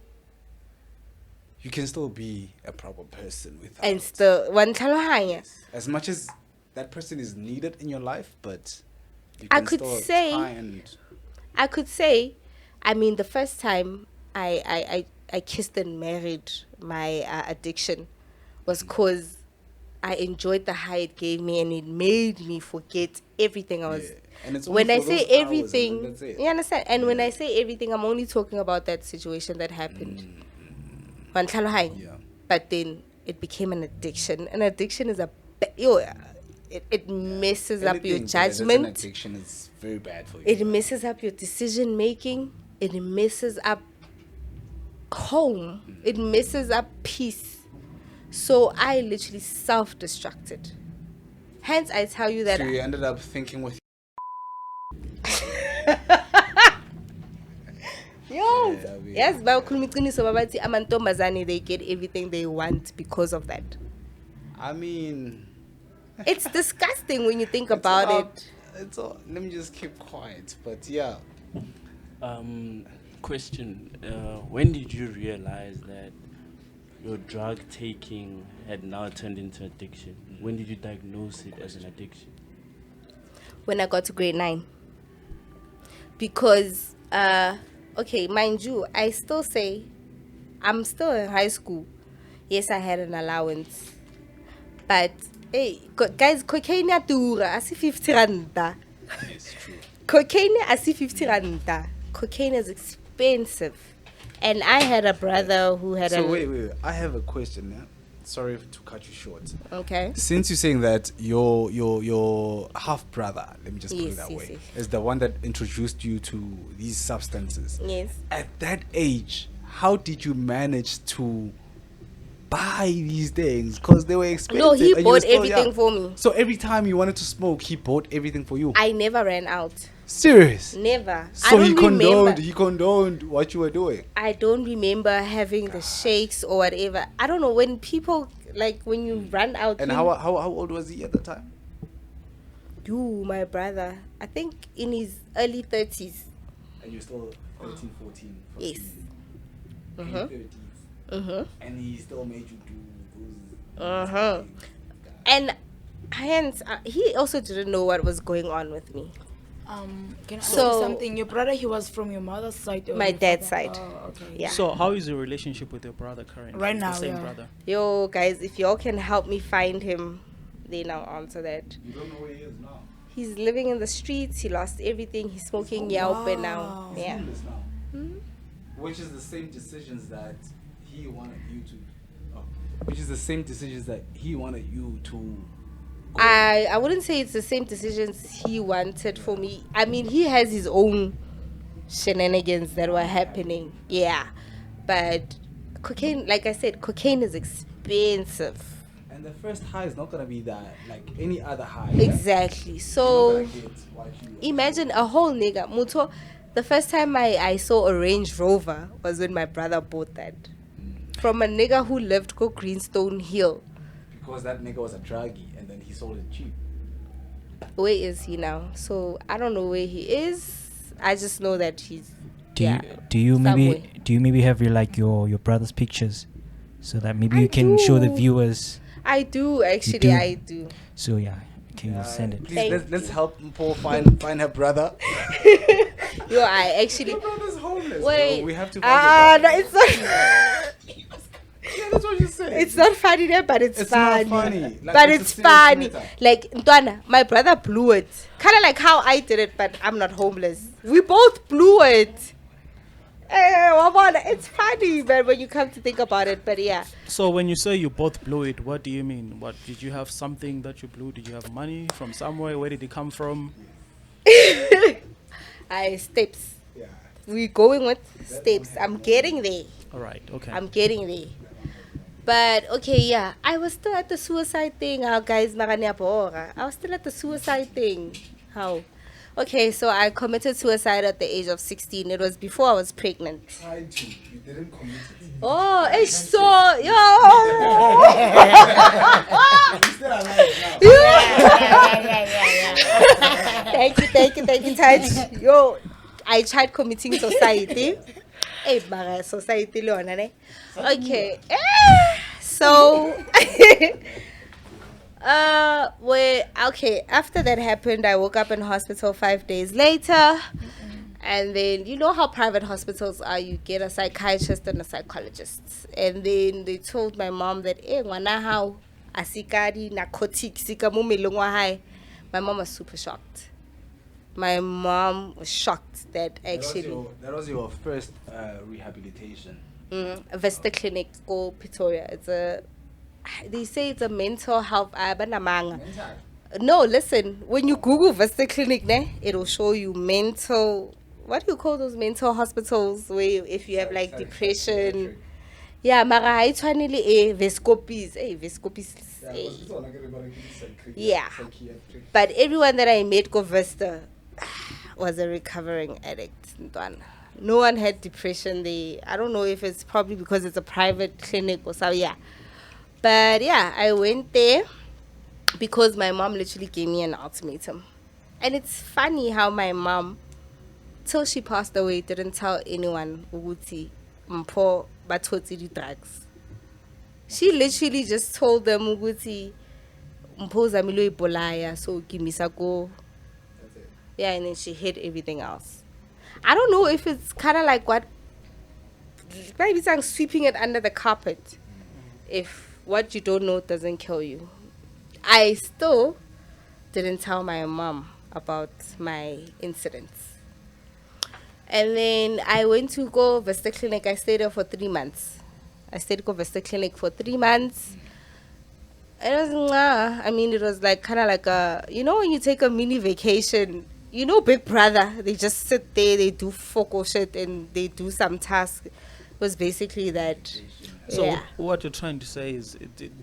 You can still be a proper person without. and still one talohanya. As much as that person is needed in your life, but you I can could still say- try and I could say, I mean, the first time I kissed and married my addiction was because I enjoyed the high it gave me, and it made me forget everything I was. Yeah. And it's When only I for say those hours and everything, then that's it. you understand? And when I say everything, I'm only talking about that situation that happened. Yeah. But then it became an addiction. An addiction is it messes up your Anything that's an judgment. addiction is very bad for you. It messes up your decision making. It messes up home. It messes up peace. So I literally self-destructed. Hence, I tell you that So you ended up thinking with yes, amantombazane, they get everything they want because of that. I mean, It's disgusting when you think about it. It's all. Let me just keep quiet. But yeah, Question: when did you realize that your drug taking had now turned into addiction? When did you diagnose it as an addiction? When I got to grade 9. Because, okay, mind you, I still say, I'm still in high school. Yes, I had an allowance. But, hey, guys, cocaine ya dura, asi 50 randa. it's true. Cocaine, asi 50 randa. Cocaine is expensive. And I had a brother who had So a... wait. I have a question. Yeah? Sorry to cut you short. Okay. Since you're saying that your half brother, let me just put Yes, it that yes, way, yes. is the one that introduced you to these substances. Yes. At that age, how did you manage to buy these things? Because they were expensive. No, he and you were bought still everything young. for me. So every time you wanted to smoke, he bought everything for you. I never ran out. Serious? Never. So I he don't remember. condoned what you were doing. I don't remember having the shakes or whatever. I don't know when people like when you run out. And you- how old was he at the time? You, my brother, I think in his early 30s. And you're still 13, 14, Yes. 15, Uh-huh. 30s. And he still made you do those. Uh-huh. And hence, he also didn't know what was going on with me. Can I ask So- you something? Your brother, he was from your mother's side or My your dad's father? side. Oh, okay. Yeah. So how is your relationship with your brother currently? Right It's the now, same yeah. brother. Yo, guys, if y'all can help me find him, then I'll answer that. You don't know where he is now. He's living in the streets. He lost everything. He's smoking Yelp now. wow. Yeah. Homeless now. Which is the same decisions that he wanted you to. Which is the same decisions that he wanted you to. Go. I wouldn't say it's the same decisions he wanted for me. I mean, he has his own shenanigans that were happening. Yeah. But cocaine, like I said, cocaine is expensive. And the first high is not gonna be that like any other high. Exactly. You're So not gonna get what you- imagine a whole nigga. Muto, the first time I saw a Range Rover was when my brother bought that. From a nigga who lived go Greenstone Hill. because that nigga was a druggie and then he sold it cheap. Where is he now? So I don't know where he is. I just know that he's Do yeah, you somewhere. maybe have your brother's pictures, so that maybe you can show the do. viewers? I do actually. do? I do. So yeah, can you send it? Please Thank let's help Mpho find her brother. Yo, I actually. Your brother's homeless. Wait. Yo, we have to find No, your it's not. yeah, that's what you said. It's not funny there, but it's not funny. funny. Like, But it's a it's serious funny. matter. Like Ntwana, my brother blew it. Kind of like how I did it, but I'm not homeless. We both blew it. It's funny, man, when you come to think about it. But yeah, So when you say you both blew it, what do you mean? What did you have something that you blew? Did you have money from somewhere? Where did it come from? steps. Yeah. We going with steps. I'm getting there. All right. Okay. I'm getting there. But okay, yeah, I was still at the suicide thing. How guys, I was still at the suicide thing. How? Okay, so I committed suicide at the age of 16. It was before I was pregnant. Tried to. You didn't commit it. Oh, it's so yo. You're still alive now. Thank you, Taj. Yo, I tried committing society. Hey, baga society leona ne. Okay. So okay, after that happened, I woke up in hospital 5 days later. And then you know how private hospitals are, you get a psychiatrist and a psychologist. And then they told my mom that ngwana how asikadi narcotics sika mo meleng wa hae. My mom was super shocked. My mom was shocked that actually That was your first rehabilitation. Vesta Clinic go Pretoria. They say it's a mental health banamanga. No, listen, when you Google Vesta Clinic, it'll show you mental, what do you call those mental hospitals where if you have like depression? Yeah, mara ha itshwanele Vescopies. Vescopies. Yeah. But everyone that I met go Vesta was a recovering addict. No one had depression there. I don't know if it's probably because it's a private clinic or so, yeah. But yeah, I went there because my mom literally gave me an ultimatum. And it's funny how my mom, till she passed away, didn't tell anyone ukuthi Mpho bathotse drugs. She literally just told them ukuthi Mpho zamilo ipolaya, so gimisa go. Yeah, and then she hid everything else. I don't know if it's kind of like what, maybe it's like sweeping it under the carpet. If what you don't know doesn't kill you. I still didn't tell my mom about my incidents. And then I went to go Vesta Clinic. I stayed there for 3 months. I stayed go Vesta Clinic for 3 months. It was, it was like kind of like when you take a mini vacation, Big Brother, they just sit there, they do foco shit and they do some task. It was basically that. So yeah. what you're trying to say is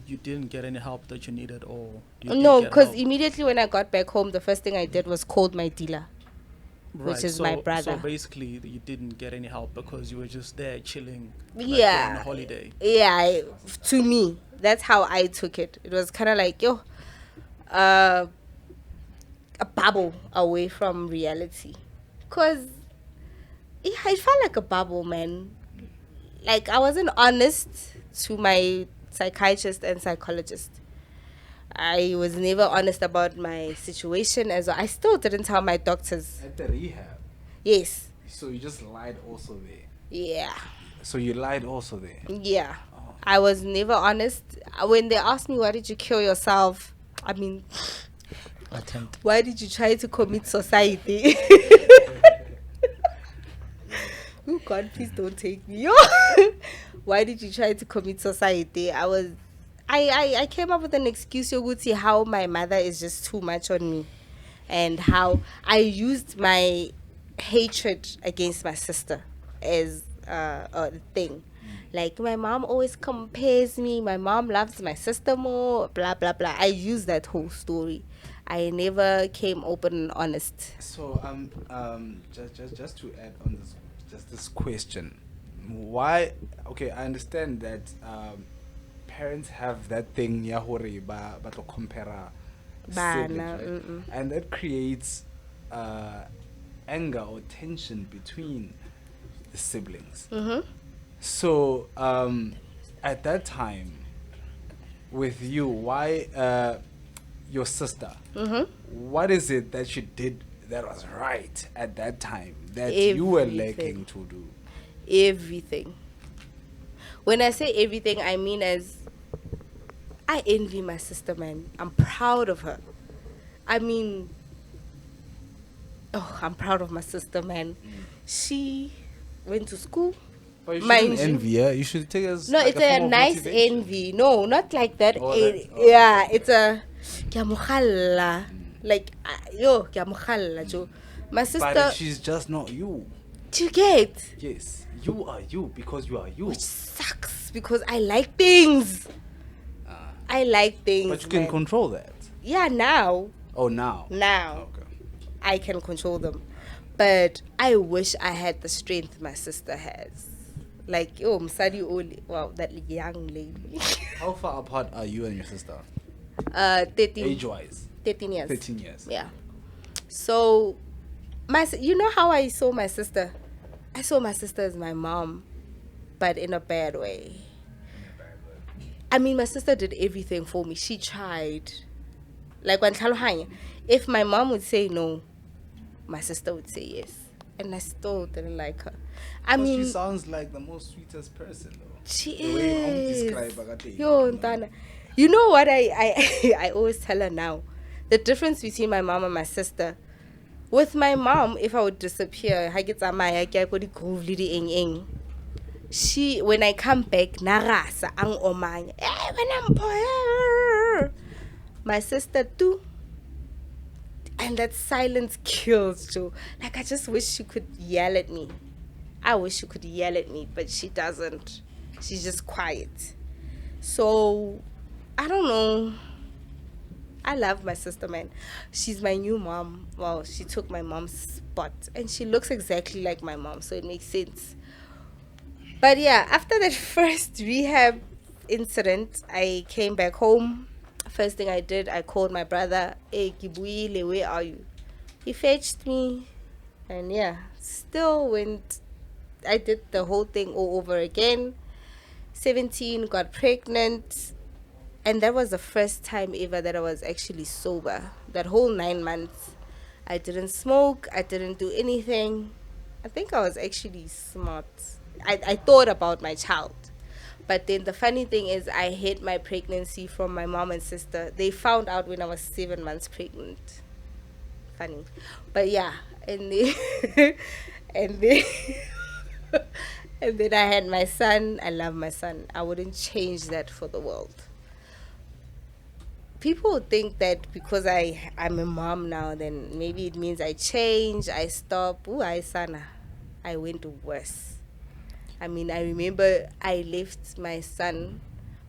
you didn't get any help that you needed, or no, because immediately when I got back home, the first thing I did was called my dealer, right, which is my brother. So basically, you didn't get any help because you were just there chilling, like yeah, on a holiday. Yeah, to me, that's how I took it. It was kind of like a bubble away from reality, cause I felt like a bubble, man. Like I wasn't honest to my psychiatrist and psychologist. I was never honest about my situation as well. I still didn't tell my doctors. At the rehab. Yes. So you just lied also there. Yeah. So you lied also there. Yeah. I was never honest. When they asked me why did you kill yourself, why did you try to commit suicide? Oh God, please don't take me. Why did you try to commit suicide? I came up with an excuse, Yoguti, how my mother is just too much on me. And how I used my hatred against my sister as a thing. Like, my mom always compares me. My mom loves my sister more, blah, blah, blah. I used that whole story. I never came open and honest. So, just to add on this question, why? Okay, I understand that parents have that thing ya hore ba tlo compare Bana, siblings, right? And that creates anger or tension between the siblings. So at that time with you, why your sister, what is it that she did that was right at that time that you were lacking to do? Everything. When I say everything, I mean as I envy my sister, man. I'm proud of her. I mean, I'm proud of my sister, man. She went to school. But you Mind shouldn't you- envy her. You should take it as No, like it's a a form of nice motivation. envy. No, not like that. Oh, Yeah, it's a ke a mo kgalla. Like ke a mo kgalla, Jo. My sister, But she's just not you. do you get? Yes, you are you because you are you. Which sucks because I like things. I like things. But you can man. control that. Yeah, now. Oh, now. Now. Okay. I can control them. But I wish I had the strength my sister has. Like, Msadi Oli. Wow, that young lady. How far apart are you and your sister? 13. Age-wise? 13 years. 13 years. Yeah. So, you know how I saw my sister? I saw my sister as my mom, but in a bad way. I mean, my sister did everything for me. She tried. Like, when if my mom would say no, my sister would say yes. And I still didn't like her. I mean, she sounds like the most sweetest person, though. she The way I'm is. describing her, Yo, Ntana. You know what I always tell her now? The difference between my mom and my sister. With my mom, if I would disappear, she, when I come back, narasa ang omanya. My sister too. And that silence kills, Joe. Like, I just wish she could yell at me. I wish she could yell at me, but she doesn't. She's just quiet. So, I don't know. I love my sister, man. She's my new mom. Well, she took my mom's spot. And she looks exactly like my mom, so it makes sense. But yeah, after that first rehab incident, I came back home. First thing I did, I called my brother. Hey, Kibuile, where are you? He fetched me. And yeah, still went. I did the whole thing all over again. 17, got pregnant. And that was the first time ever that I was actually sober. That whole 9 months. I didn't smoke. I didn't do anything. I think I was actually smart. I thought about my child. But then the funny thing is I hid my pregnancy from my mom and sister. They found out when I was 7 months pregnant. Funny. But yeah. And then, and then, and then I had my son. I love my son. I wouldn't change that for the world. People think that because I'm a mom now, then maybe it means I change, I stop. Ooh, I went worse. I mean, I remember I left my son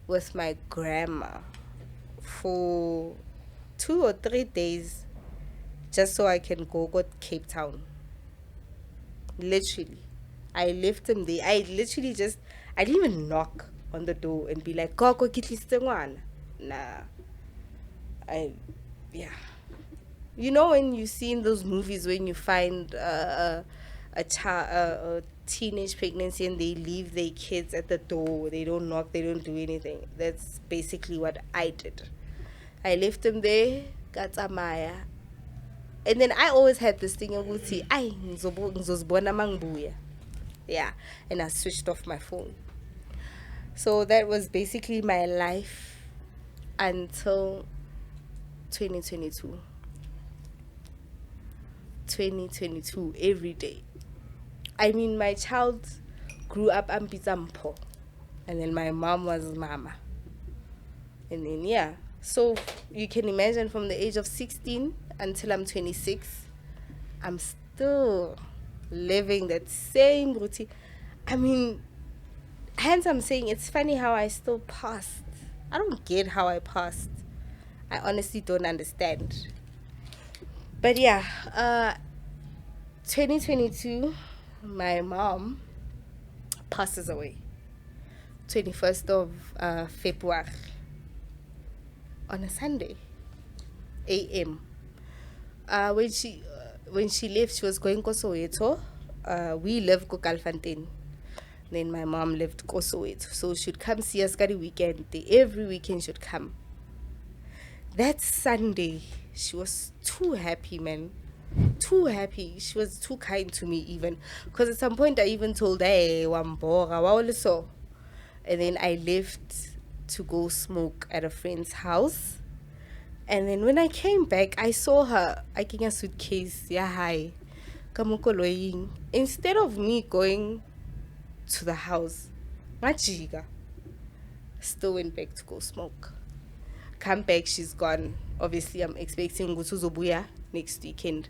with my grandma for 2 or 3 days just so I can go Cape Town. Literally. I left him there. I didn't even knock on the door and be like, go kitliste ngwana. Nah. Yeah. You know when you see in those movies when you find a teenage pregnancy and they leave their kids at the door, they don't knock, they don't do anything. That's basically what I did. I left them there, got Amaya. And then I always had this thing of yeah, and I switched off my phone. So that was basically my life until 2022. 2022 every day. I mean, my child grew up Mpho, and then my mom was Mama. And then yeah, so you can imagine from the age of 16 until I'm 26, I'm still living that same routine. I mean, hence I'm saying it's funny how I still passed. I don't get how I passed. I honestly don't understand. But yeah, 2022, my mom passes away. 21st of February on a Sunday, a.m. When she left, she was going to Soweto. We live in Kalfantin. Then my mom lived in Soweto. So she'd come see us every weekend. Every weekend she'd come. That Sunday, she was too happy, man. Too happy. She was too kind to me even. Because at some point I even told her, hey, Wambora, so. And then I left to go smoke at a friend's house. And then when I came back, I saw her. I gave a suitcase. Yeah, hi. Kamukoloying. Instead of me going to the house, Majiga still went back to go smoke. Come back, she's gone. Obviously, I'm expecting Gutuzobuya next weekend.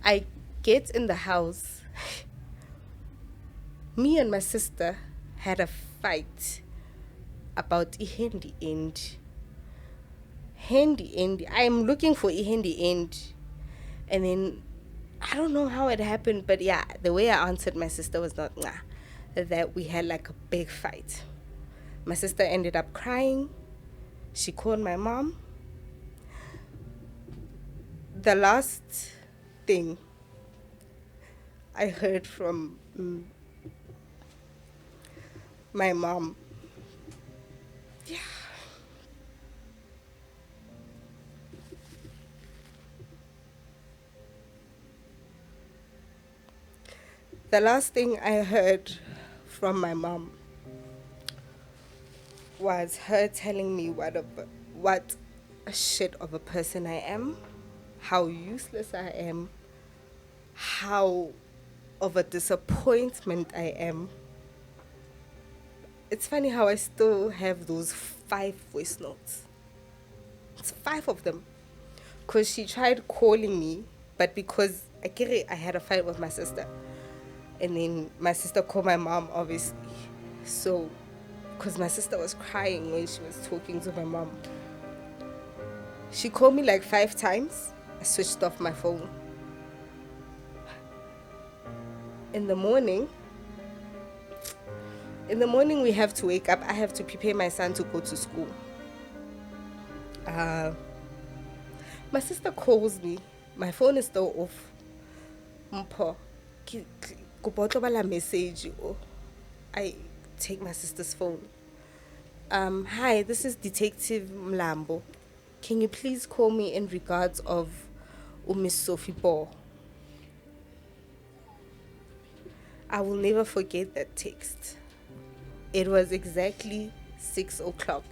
I get in the house. Me and my sister had a fight about a handy end. I'm looking for a handy end. And then I don't know how it happened, but yeah, the way I answered my sister was not that we had like a big fight. My sister ended up crying. She called my mom. The last thing I heard from my mom, yeah. The last thing I heard from my mom was her telling me what a shit of a person I am, how useless I am, how of a disappointment I am. It's funny how I still have those 5 voice notes. It's 5 of them. Because she tried calling me, but because I had a fight with my sister. And then my sister called my mom, obviously. So, because my sister was crying when she was talking to my mom. She called me like 5 times. I switched off my phone. In the morning, we have to wake up. I have to prepare my son to go to school. My sister calls me. My phone is still off. Mpho, message. I take my sister's phone. Hi, this is Detective Mlambo. Can you please call me in regards of Miss Sophie Ball? I will never forget that text. It was exactly 6 o'clock.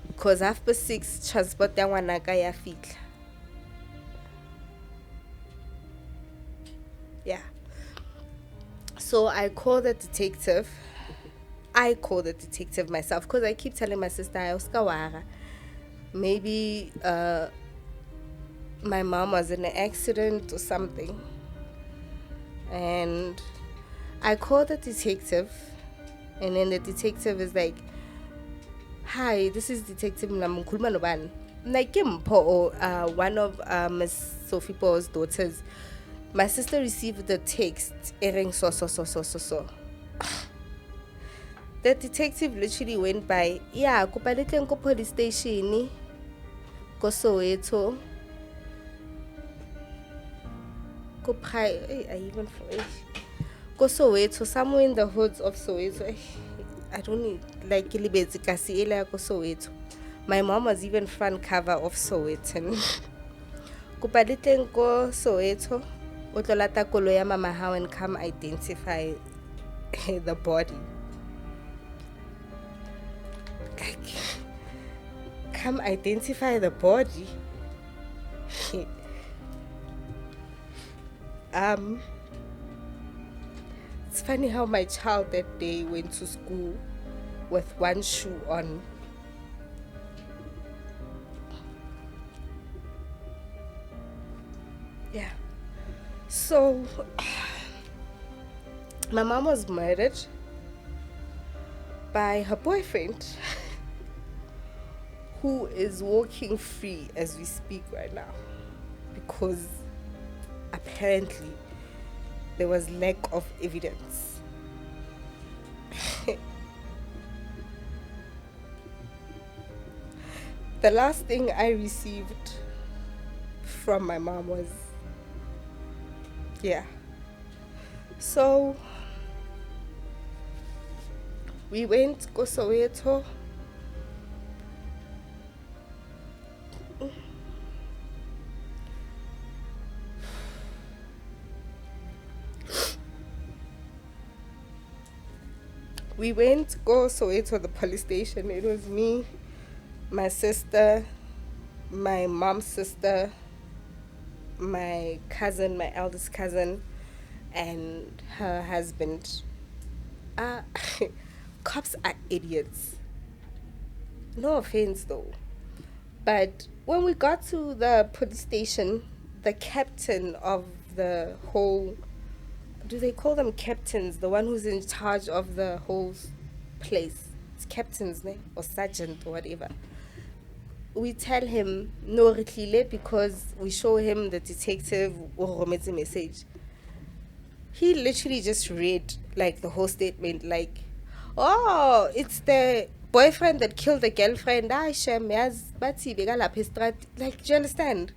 Because after 6, transport wanaka ya fitla. Yeah. So I called the detective. I called the detective myself because I keep telling my sister, maybe my mom was in an accident or something. And I called the detective, and then the detective is like, hi, this is Detective Mlambo. Like Mpho, one of Miss Sophie Paul's daughters. My sister received the text, airing so. The detective literally went by, yeah, ko police station, ko Soweto, ko Soweto, somewhere in the hoods of Soweto. I don't need, like, ko Soweto. My mom was even front cover of Sowetan. Ko Soweto, otlolata kolo ya mama how and come identify the body. Come identify the body. It's funny how my child that day went to school with one shoe on. Yeah. So, my mom was murdered by her boyfriend, who is walking free as we speak right now, because apparently there was lack of evidence. The last thing I received from my mom was, yeah. So we went to Soweto. We went to go Soweto, the police station. It was me, my sister, my mom's sister, my cousin, my eldest cousin, and her husband. Cops are idiots. No offense though. But when we got to the police station, the captain of the whole, do they call them captains? The one who's in charge of the whole place. It's captain's name or sergeant or whatever. We tell him no retlile because we show him the detective or message. He literally just read like the whole statement, like, oh, it's the boyfriend that killed the girlfriend. Like, do you understand?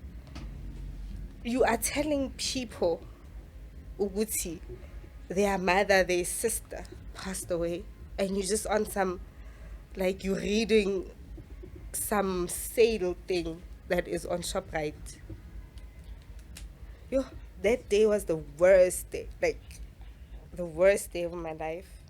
You are telling people Uguti, their mother, their sister passed away, and you just on some, like, you're reading some sale thing that is on ShopRite. Yo, that day was the worst day, like the worst day of my life.